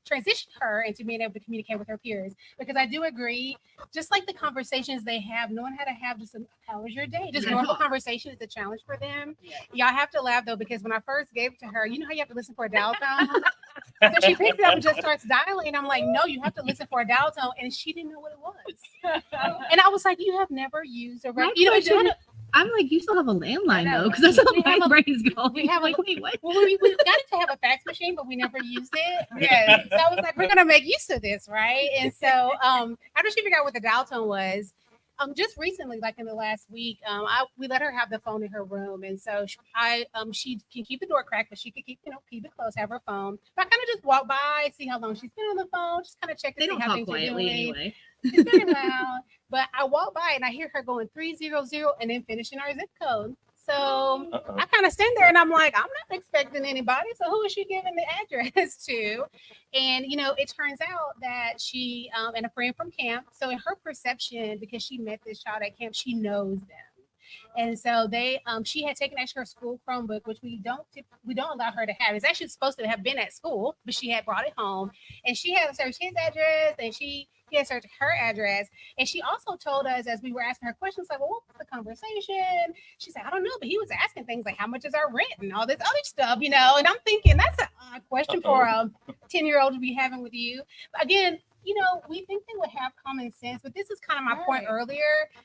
transition her into being able to communicate with her peers. Because I do agree, just like the conversations they have, knowing how to have just how was your day? Just normal conversation is a challenge for them. Y'all have to laugh though, because when I first gave it to her, you know how you have to listen for a dial tone? So she picks it up and just starts dialing. And I'm like, no, you have to listen for a dial tone. And she didn't know what it was. And I was like, you have never used a I'm like, you still have a landline know, though, because that's we how have my a- brain's going. we have like, wait, what? Well, we got it to have a fax machine, but we never used it. Yeah. So I was like, we're gonna make use of this, right? And so after she figured out what the dial tone was, just recently, like in the last week, we let her have the phone in her room, and so she can keep the door cracked, but she could keep it closed, have her phone. But I kind of just walk by, see how long she's been on the phone, just kind of check to They see don't how talk things are quietly doing. anyway. It's very loud, but I walk by and I hear her going 300 and then finishing our zip code. So I kind of stand there and I'm like, I'm not expecting anybody. So who is she giving the address to? And it turns out that she and a friend from camp. So in her perception, because she met this child at camp, she knows them. And so she had taken actually her school Chromebook, which we don't allow her to have. It's actually supposed to have been at school, but she had brought it home, and she had searched his address, and he had searched her address. And she also told us, as we were asking her questions, like, well, what was the conversation? She said, I don't know, but he was asking things like, how much is our rent and all this other stuff, And I'm thinking that's an odd question for a 10-year-old to be having with you. But again, we think they would have common sense, but this is kind of my point earlier.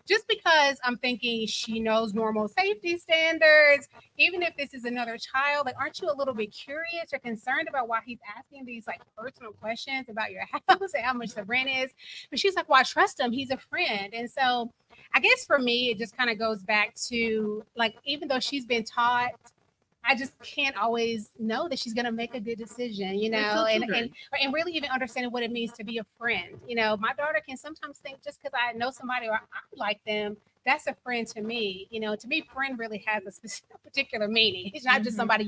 Just because I'm thinking she knows normal safety standards, even if this is another child, like, aren't you a little bit curious or concerned about why he's asking these like personal questions about your house and how much the rent is? But she's like, well, I trust him. He's a friend. And so I guess for me, it just kind of goes back to, like, even though she's been taught, I just can't always know that she's going to make a good decision, and really even understanding what it means to be a friend. My daughter can sometimes think just because I know somebody or I like them, that's a friend to me. To me, friend really has a specific, particular meaning. It's not just somebody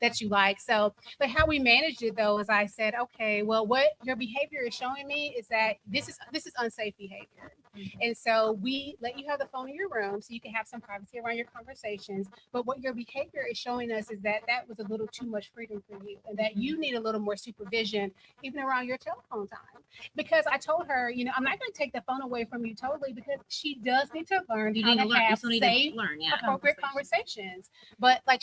that you like. So, but how we managed it though is I said, okay, well, what your behavior is showing me is that this is unsafe behavior. And so we let you have the phone in your room so you can have some privacy around your conversations. But what your behavior is showing us is that was a little too much freedom for you, and that you need a little more supervision, even around your telephone time. Because I told her, I'm not going to take the phone away from you totally, because she does need to learn how to have safe, appropriate conversations. But like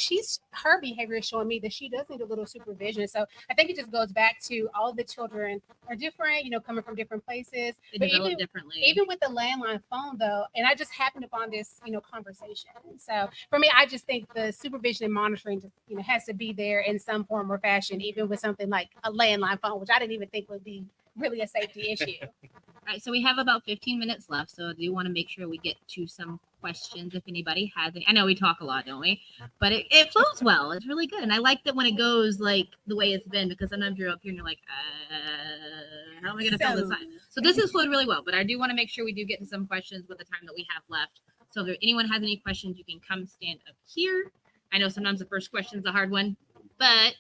her behavior is showing me that she does need a little supervision. So I think it just goes back to all the children are different, coming from different places. They develop differently. Even with the landline phone though, and I just happened upon this, conversation. So for me, I just think the supervision and monitoring just, has to be there in some form or fashion, even with something like a landline phone, which I didn't even think would be really a safety issue. All right, so we have about 15 minutes left, so I do want to make sure we get to some questions if anybody has any. I know we talk a lot, don't we? But it flows well. It's really good. And I like that when it goes like the way it's been, because sometimes you're up here and you're like, how am I going to fill this time? So this has flowed really well, but I do want to make sure we do get to some questions with the time that we have left. So if anyone has any questions, you can come stand up here. I know sometimes the first question is a hard one, but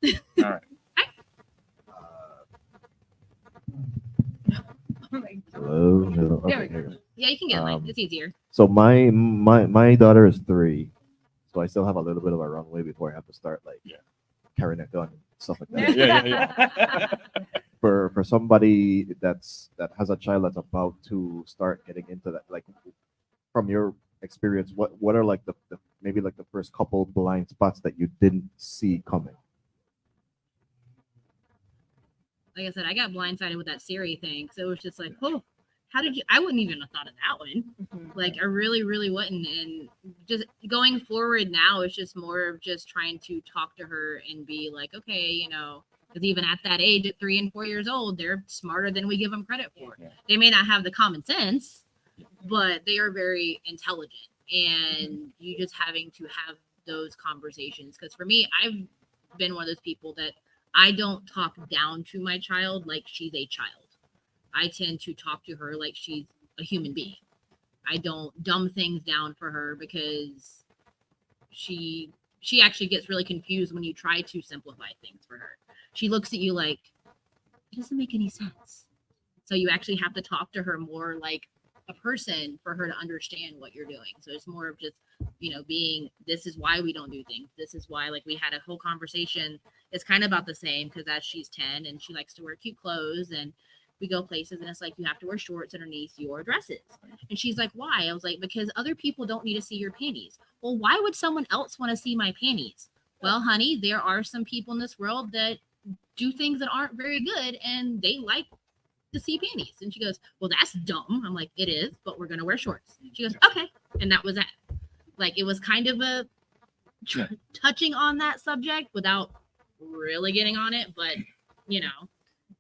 All right. Hello. Hello. There we Okay, here. Yeah, you can get mine. Um, It's easier. So my daughter is 3, so I still have a little bit of a runway before I have to start like Yeah. carrying a gun and stuff like Yeah, that. yeah. For somebody that has a child that's about to start getting into that, like from your experience, what are like the maybe like the first couple blind spots that you didn't see coming? Like I said, I got blindsided with that Siri thing. So it was just like, oh, how did you? I wouldn't even have thought of that one. Mhm. Like I really, really wouldn't. And just going forward now, it's just more of just trying to talk to her and be like, okay, you know, because even at that age, at 3 and 4 years old, they're smarter than we give them credit for. Yeah. They may not have the common sense, but they are very intelligent. And you just having to have those conversations. Because for me, I've been one of those people that I don't talk down to my child like she's a child. I tend to talk to her like she's a human being. I don't dumb things down for her because she actually gets really confused when you try to simplify things for her. She looks at you like it doesn't make any sense. So you actually have to talk to her more like a person for her to understand what you're doing. So it's more of just, you know, being this is why we don't do things. This is why, like, we had a whole conversation. It's kind of about the same because as she's 10 and she likes to wear cute clothes and we go places and it's like you have to wear shorts underneath your dresses. And she's like, why? I was like, because other people don't need to see your panties. Well, why would someone else want to see my panties? Well, honey, there are some people in this world that do things that aren't very good and they like to see panties. And she goes, well, that's dumb. I'm like, it is, but we're gonna wear shorts. She goes, okay. And that was that. Like, it was kind of a Yeah. touching on that subject without really getting on it, but you know,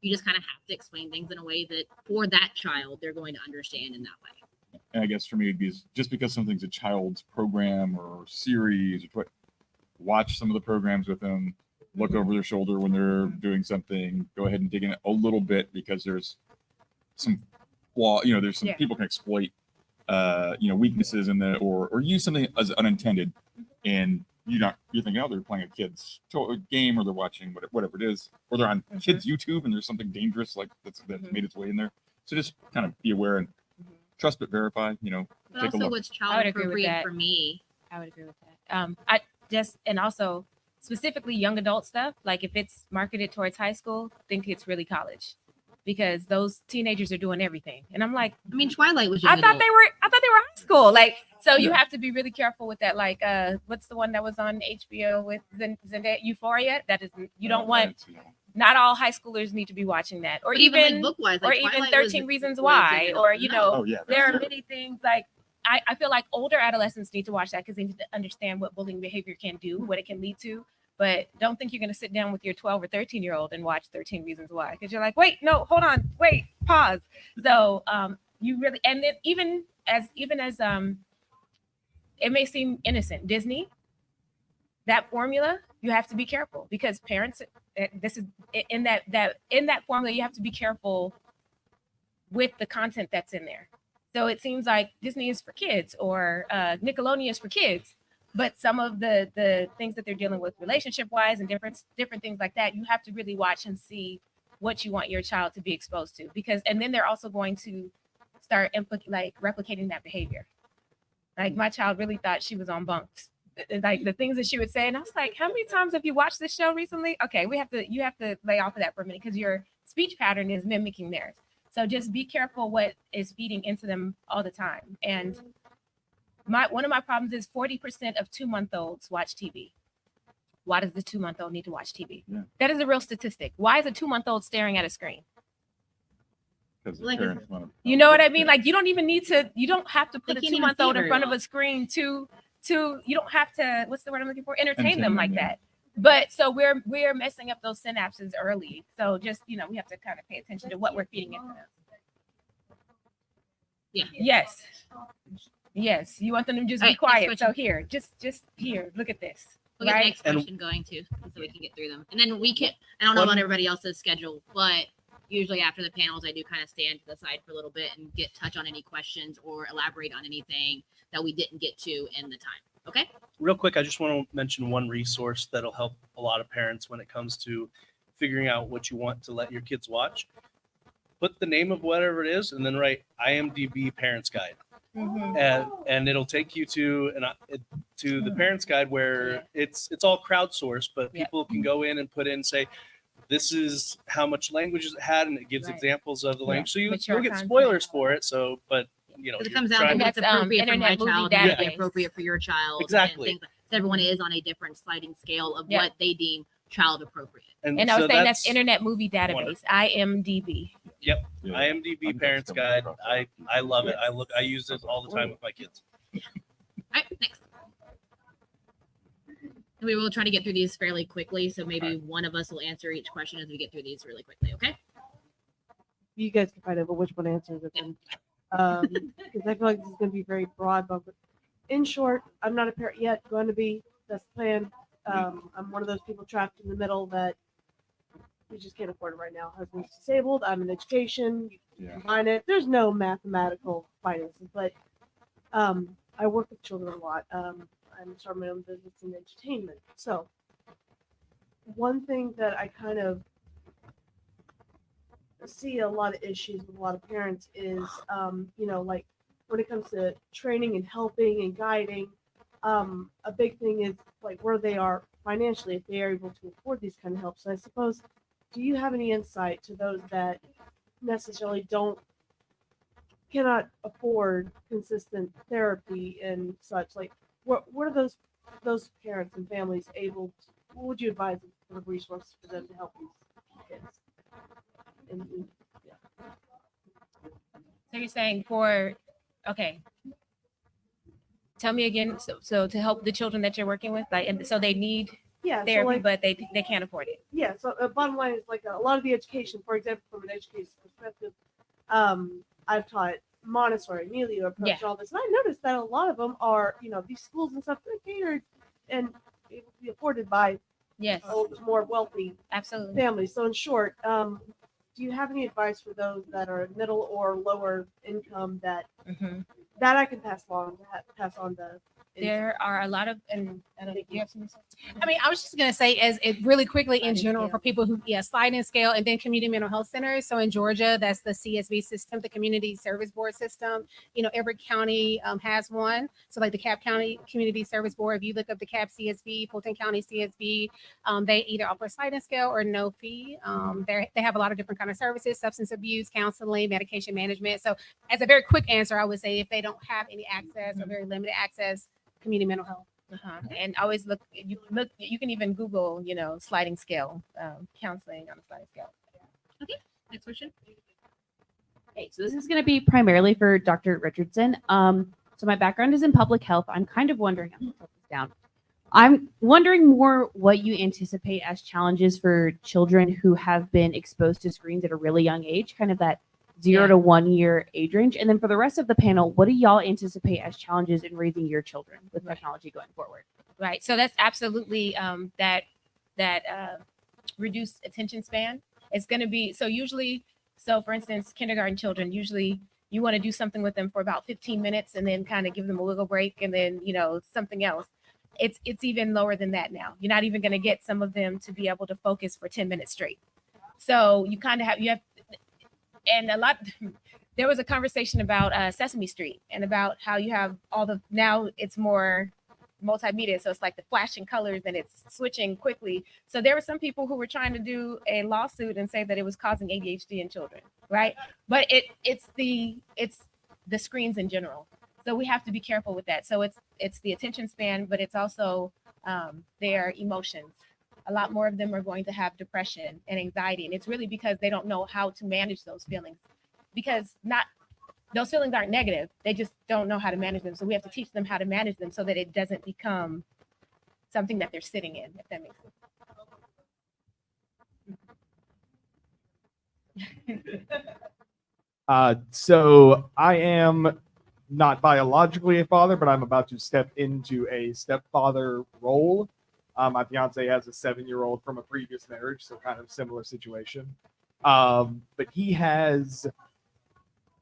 you just kind of have to explain things in a way that for that child they're going to understand in that way. And I guess for me, it'd be just because something's a child's program or series, or what, watch some of the programs with them, look over their shoulder when they're doing something, go ahead and dig in it a little bit because there's some flaw, you know, there's some Yeah. people can exploit, you know, weaknesses in the, or use something as unintended. And you're thinking, oh, they're playing a kid's game or they're watching whatever it is, or they're on kids' YouTube and there's something dangerous like that made its way in there. So just kind of be aware and trust but verify, you know, But take a also look. what's I child would agree with appropriate that. for me. I would agree with that. I just, and also specifically young adult stuff, like if it's marketed towards high school, think it's really college because those teenagers are doing everything. And I'm like, I mean, Twilight was I young thought adult. they were high school. Like, so you Yeah. have to be really careful with that. Like, what's the one that was on HBO with Zendaya, Euphoria? That is, you don't want, It's, you know, not all high schoolers need to be watching that, or But even like book wise, or like even Twilight 13 was, Reasons was Why, young or adult. you No. know, oh yeah, there are many things like I feel like older adolescents need to watch that because they need to understand what bullying behavior can do, what it can lead to. But don't think you're going to sit down with your 12 or 13-year-old and watch 13 Reasons Why because you're like, wait, no, hold on, wait, pause. So you really, and then even as it may seem innocent, Disney, that formula, you have to be careful because parents, this is in that formula, you have to be careful with the content that's in there. So it seems like Disney is for kids or Nickelodeon is for kids, but some of the things that they're dealing with relationship wise and different things like that, you have to really watch and see what you want your child to be exposed to because, and then they're also going to start replicating that behavior. Like my child really thought she was on bunks. Like the things that she would say, and I was like, "How many times have you watched this show recently?" Okay, you have to lay off of that for a minute because your speech pattern is mimicking theirs. So just be careful what is feeding into them all the time. And one of my problems is 40% of 2-month-olds watch TV. Why does the 2-month-old need to watch TV? Yeah. That is a real statistic. Why is a 2-month-old staring at a screen? because the Like, parents want to. You know what I mean? Like you don't even need to. You don't have to put They a can't even 2-month-old see in front of very a screen to. You don't have to. What's the word I'm looking for? Entertain them Entertain like them, yeah. that. But so we're messing up those synapses early. So just we have to kind of pay attention to what we're feeding into them. Yeah. Yes. Yes. You want them to just All be right, next quiet. question. So here, just here. Look at this. We'll get the Right. next And- question going too, so we can get through them. And then we can. I don't know about everybody else's schedule, but usually after the panels, I do kind of stand to the side for a little bit and touch on any questions or elaborate on anything that we didn't get to in the time. Okay. Real quick, I just want to mention one resource that'll help a lot of parents when it comes to figuring out what you want to let your kids watch. Put the name of whatever it is, and then write IMDb Parents Guide, and it'll take you to the Parents Guide where it's all crowdsourced, but Yep. people can go in and put in, say, this is how much languages it had, and it gives Right. examples of the language. So Mature you'll get content. spoilers for it. So, but It you're comes down trying to to- what's That's, appropriate for my Internet Movie child and what's Database. appropriate for your child. Exactly. And things. Everyone is on a different sliding scale of Yeah. what they deem child appropriate. And I was so saying that's Internet Movie Database, IMDb. Yeah. IMDb I'm Parents just Guide. coming I love it. I use it all the time with my kids. All right, next. We will try to get through these fairly quickly, so maybe one of us will answer each question as we get through these really quickly. Okay. You guys can fight over which one answers it then. Because I feel like this is going to be very broad. But in short, I'm not a parent yet. Going to be. That's the plan. I'm one of those people trapped in the middle that we just can't afford it right now. Husband's disabled. I'm in education. You Yeah. combine it. There's no mathematical finances, but I work with children a lot. I'm starting my own business in entertainment. So one thing that I kind of see a lot of issues with a lot of parents is, like when it comes to training and helping and guiding, a big thing is like where they are financially, if they are able to afford these kind of help. So I suppose, do you have any insight to those that necessarily cannot afford consistent therapy and such? Like, what are those parents and families able to, what would you advise for the resources for them to help these kids? And So you're saying okay. Tell me again. So to help the children that you're working with, like, and so they need yeah, so therapy, like, but they can't afford it. yeah, so bottom line is like a lot of the education, for example, from an education perspective, I've taught Montessori, Amelia approach, Yeah. and all this, and I noticed that a lot of them are, these schools and stuff, they're catered and able to be afforded by Yes, more wealthy absolutely. families. So in short, do you have any advice for those that are middle or lower income that Mhm. I can pass on to? There are a lot of, and I don't know, do you have something to say? I mean, I was just gonna say, as it really quickly in Sliding general scale. for people who, sliding scale, and then community mental health centers. So in Georgia, that's the CSB system, the Community Service Board system. Every county has one. So like the Cap County Community Service Board, if you look up the Cap CSB, Fulton County CSB, they either offer a sliding scale or no fee. They have a lot of different kind of services: substance abuse, counseling, medication management. So as a very quick answer, I would say if they don't have any access or very limited access, community mental health. And always look. You can even Google, sliding scale counseling on a sliding scale. Next question. Okay, so this is going to be primarily for Dr. Richardson. So my background is in public health. I'm kind of wondering, I'm gonna put this down. I'm wondering more what you anticipate as challenges for children who have been exposed to screens at a really young age, kind of that 0 to 1 year age range. And then for the rest of the panel, what do y'all anticipate as challenges in raising your children with technology going forward? Right. So that's absolutely that reduced attention span. It's going to be so for instance, kindergarten children, usually you want to do something with them for about 15 minutes and then kind of give them a wiggle break and then, something else. It's even lower than that now. You're not even going to get some of them to be able to focus for 10 minutes straight. So you kind of have, and there was a conversation about Sesame Street and about how you have now it's more multimedia. So it's like the flashing colors and it's switching quickly. So there were some people who were trying to do a lawsuit and say that it was causing ADHD in children, right? But it's the screens in general. So we have to be careful with that. So it's the attention span, but it's also their emotions. A lot more of them are going to have depression and anxiety. And it's really because they don't know how to manage those feelings, because those feelings aren't negative. They just don't know how to manage them. So we have to teach them how to manage them so that it doesn't become something that they're sitting in, if that makes sense. So I am not biologically a father, but I'm about to step into a stepfather role. My fiance has a 7-year-old from a previous marriage, so kind of similar situation. But he has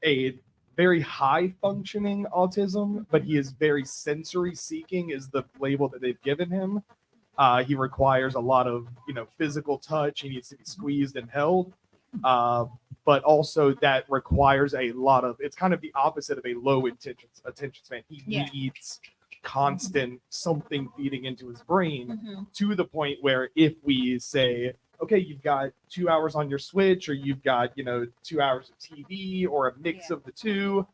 a very high functioning autism, but he is very sensory seeking is the label that they've given him. He requires a lot of, physical touch. He needs to be squeezed and held. But also that requires a lot of, it's kind of the opposite of a low attention span. He Yeah. needs constant something feeding into his brain Mhm. to the point where if we say, okay, you've got 2 hours on your Switch, or you've got, 2 hours of TV, or a mix Yeah. of the two,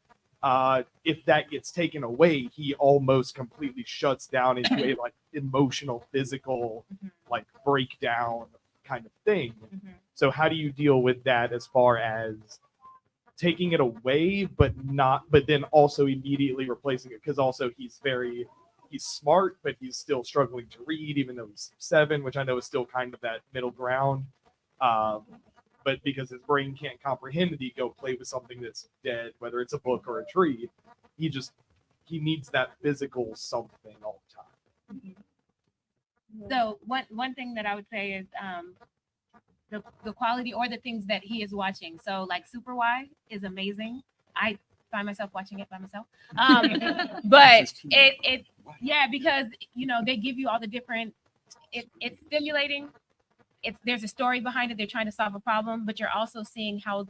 if that gets taken away, he almost completely shuts down into a like emotional, physical, Mhm. like breakdown kind of thing. Mhm. So how do you deal with that as far as taking it away, but then also immediately replacing it? Because also he's smart, but he's still struggling to read, even though he's 7, which I know is still kind of that middle ground. But because his brain can't comprehend it, he go play with something that's dead, whether it's a book or a tree. He needs that physical something all the time. So one thing that I would say is the quality or the things that he is watching. So like Super Y is amazing. I find myself watching it by myself. But it yeah, because they give you all the different it's stimulating. There's a story behind it. They're trying to solve a problem, but you're also seeing how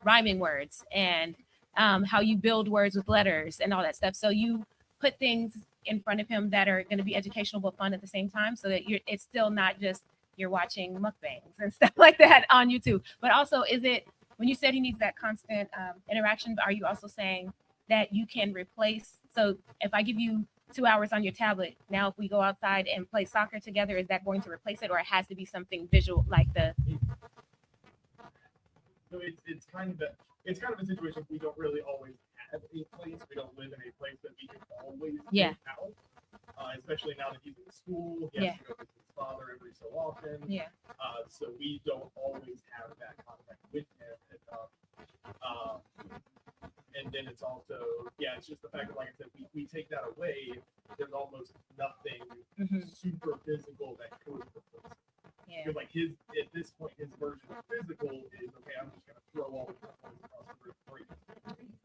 rhyming words and how you build words with letters and all that stuff. So you put things in front of him that are going to be educational but fun at the same time, so that it's still not just you're watching mukbangs and stuff like that on YouTube. But also, is it when you said he needs that constant interaction? Are you also saying that you can replace? So if I give you 2 hours on your tablet, now if we go outside and play soccer together, is that going to replace it, or it has to be something visual like the? So it's kind of a situation we don't really always have a place. We don't live in a place that we can always Yeah. get out. Especially now that he's in school, he has to go visit his father every so often. Yeah. So we don't always have that contact with him enough. And then it's also, it's just the fact that, like I said, we take that away. There's almost nothing super physical that could replace it. Yeah. Because like at this point, his version of physical is okay. I'm just gonna throw all the components across the room for you.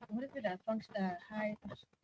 What is it? A function? High?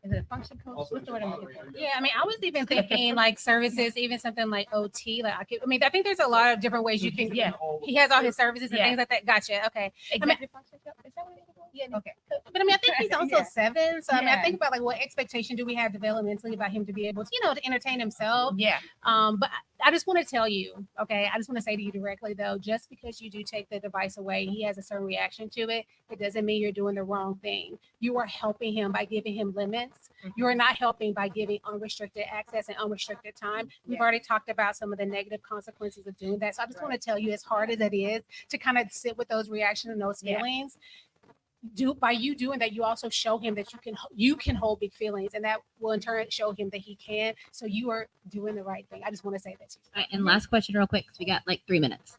Is it a function coach? Also, What's the word I'm looking for? moderator, Yeah, I mean, I was even thinking like services, even something like OT. Like, I think there's a lot of different ways you can. Yeah, he has all his services and Yeah. things like that. Gotcha. Okay. Executive function coach. Is that what it is? Yeah. Okay. But I mean, I think he's also Yeah. 7. So I mean, I Yeah. think about like what expectation do we have developmentally about him to be able to, to entertain himself. Yeah. But I just want to tell you, okay, I just want to say to you directly though, just because you do take the device away, he has a certain reaction to it. It doesn't mean you're doing the wrong thing. You are helping him by giving him limits. You are not helping by giving unrestricted access and unrestricted time. We've Yeah. already talked about some of the negative consequences of doing that. So I just want to tell you, as hard as it is to kind of sit with those reactions and those Yeah. feelings, by you doing that, you also show him that you can hold big feelings, and that will in turn show him that he can. So you are doing the right thing. I just want to say that to you. All right, and last question, real quick, because we got like 3 minutes.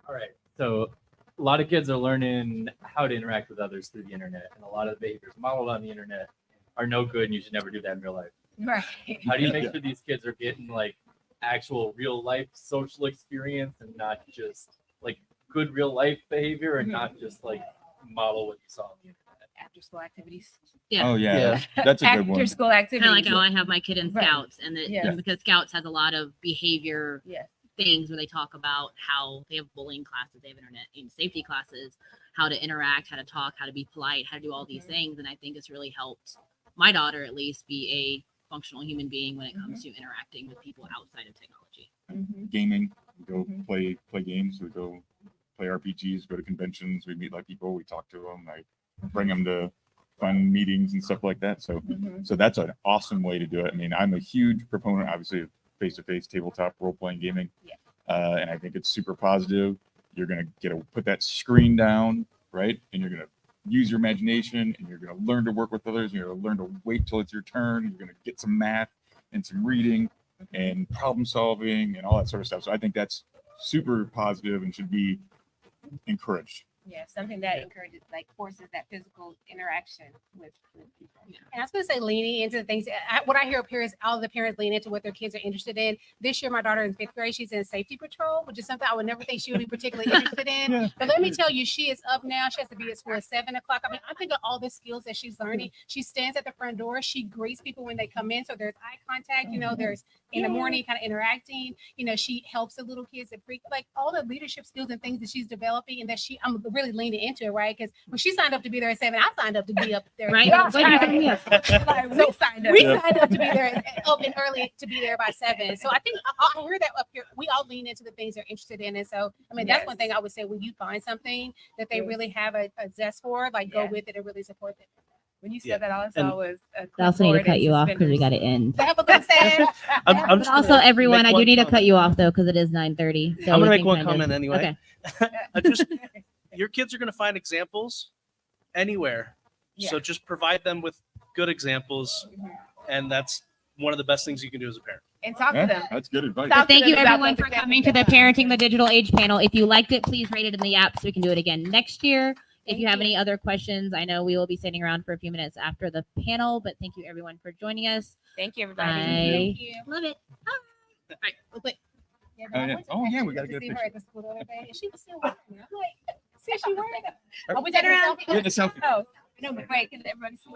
All right. So a lot of kids are learning how to interact with others through the internet, and a lot of the behaviors modeled on the internet are no good, and you should never do that in real life. Right. How do you make sure these kids are getting like actual real life social experience and not just like good real life behavior and not just like model what you saw on the internet? After school activities. Yeah. Oh yeah, that's a good After one. school activities. Kind of like how I have my kid in Right. Scouts, and that Yes. because Scouts has a lot of behavior Yes. things where they talk about how they have bullying classes, they have internet and safety classes, how to interact, how to talk, how to be polite, how to do all these things. And I think it's really helped my daughter at least be a functional human being when it comes to interacting with people outside of technology. Gaming, we go play games, we go play RPGs, go to conventions, we meet like people, we talk to them, I bring them to fun meetings and stuff like that. So that's an awesome way to do it. I mean, I'm a huge proponent, obviously, of face-to-face tabletop role-playing gaming, and I think it's super positive. You're gonna put that screen down, right, and you're gonna use your imagination, and you're gonna learn to work with others. You're gonna learn to wait till it's your turn. You're gonna get some math and some reading and problem solving and all that sort of stuff. So I think that's super positive and should be encouraged. Yeah, something that encourages, like, forces that physical interaction with people. And I was going to say leaning into the things. What I hear parents, all the parents lean into what their kids are interested in. This year, my daughter in 5th grade, she's in safety patrol, which is something I would never think she would be particularly interested in. But let me tell you, she is up now. She has to be at school at 7 o'clock. I mean, I think of all the skills that she's learning. She stands at the front door. She greets people when they come in. So there's eye contact. You know, there's in the morning kind of interacting. You know, she helps the little kids at like all the leadership skills and things that she's developing, and that I'm really leaning into it, right? Because when she signed up to be there at 7, I signed up to be up there. Right. Like, Like, we signed up. we signed up to be there up and early to be there by 7. So I think I hear that up here. We all lean into the things they're interested in. And so, I mean, that's one thing I would say, when you find something that they really have a zest for, like go with it and really support them. When you said Yeah. that, all I And- saw was I also need to cut you off because we got to end. Have a good day. I'm But just also, gonna everyone, make I do one need to cut comment. you off though because it is 9:30. So I'm we gonna make can one kind of- comment anyway. Okay. Just your kids are gonna find examples anywhere. So just provide them with good examples, and that's one of the best things you can do as a parent. And talk to Yeah, them. that's good advice. Talk to Thank them you about everyone those for examples coming to the they have. Parenting the Digital Age panel. If you liked it, please rate it in the app so we can do it again next year. If you have any other questions, I know we will be sitting around for a few minutes after the panel, but thank you everyone for joining us. Thank you, everybody. I you. love it. Oh, wait. Yeah, Oh, I yeah. went to Oh, yeah, actually we gotta to get a see her picture. at the school the other day, and she was still wearing it. I'm like, see, she wearing it. Are we Get taking a selfie? the selfie. Oh, no, but wait, can everybody see?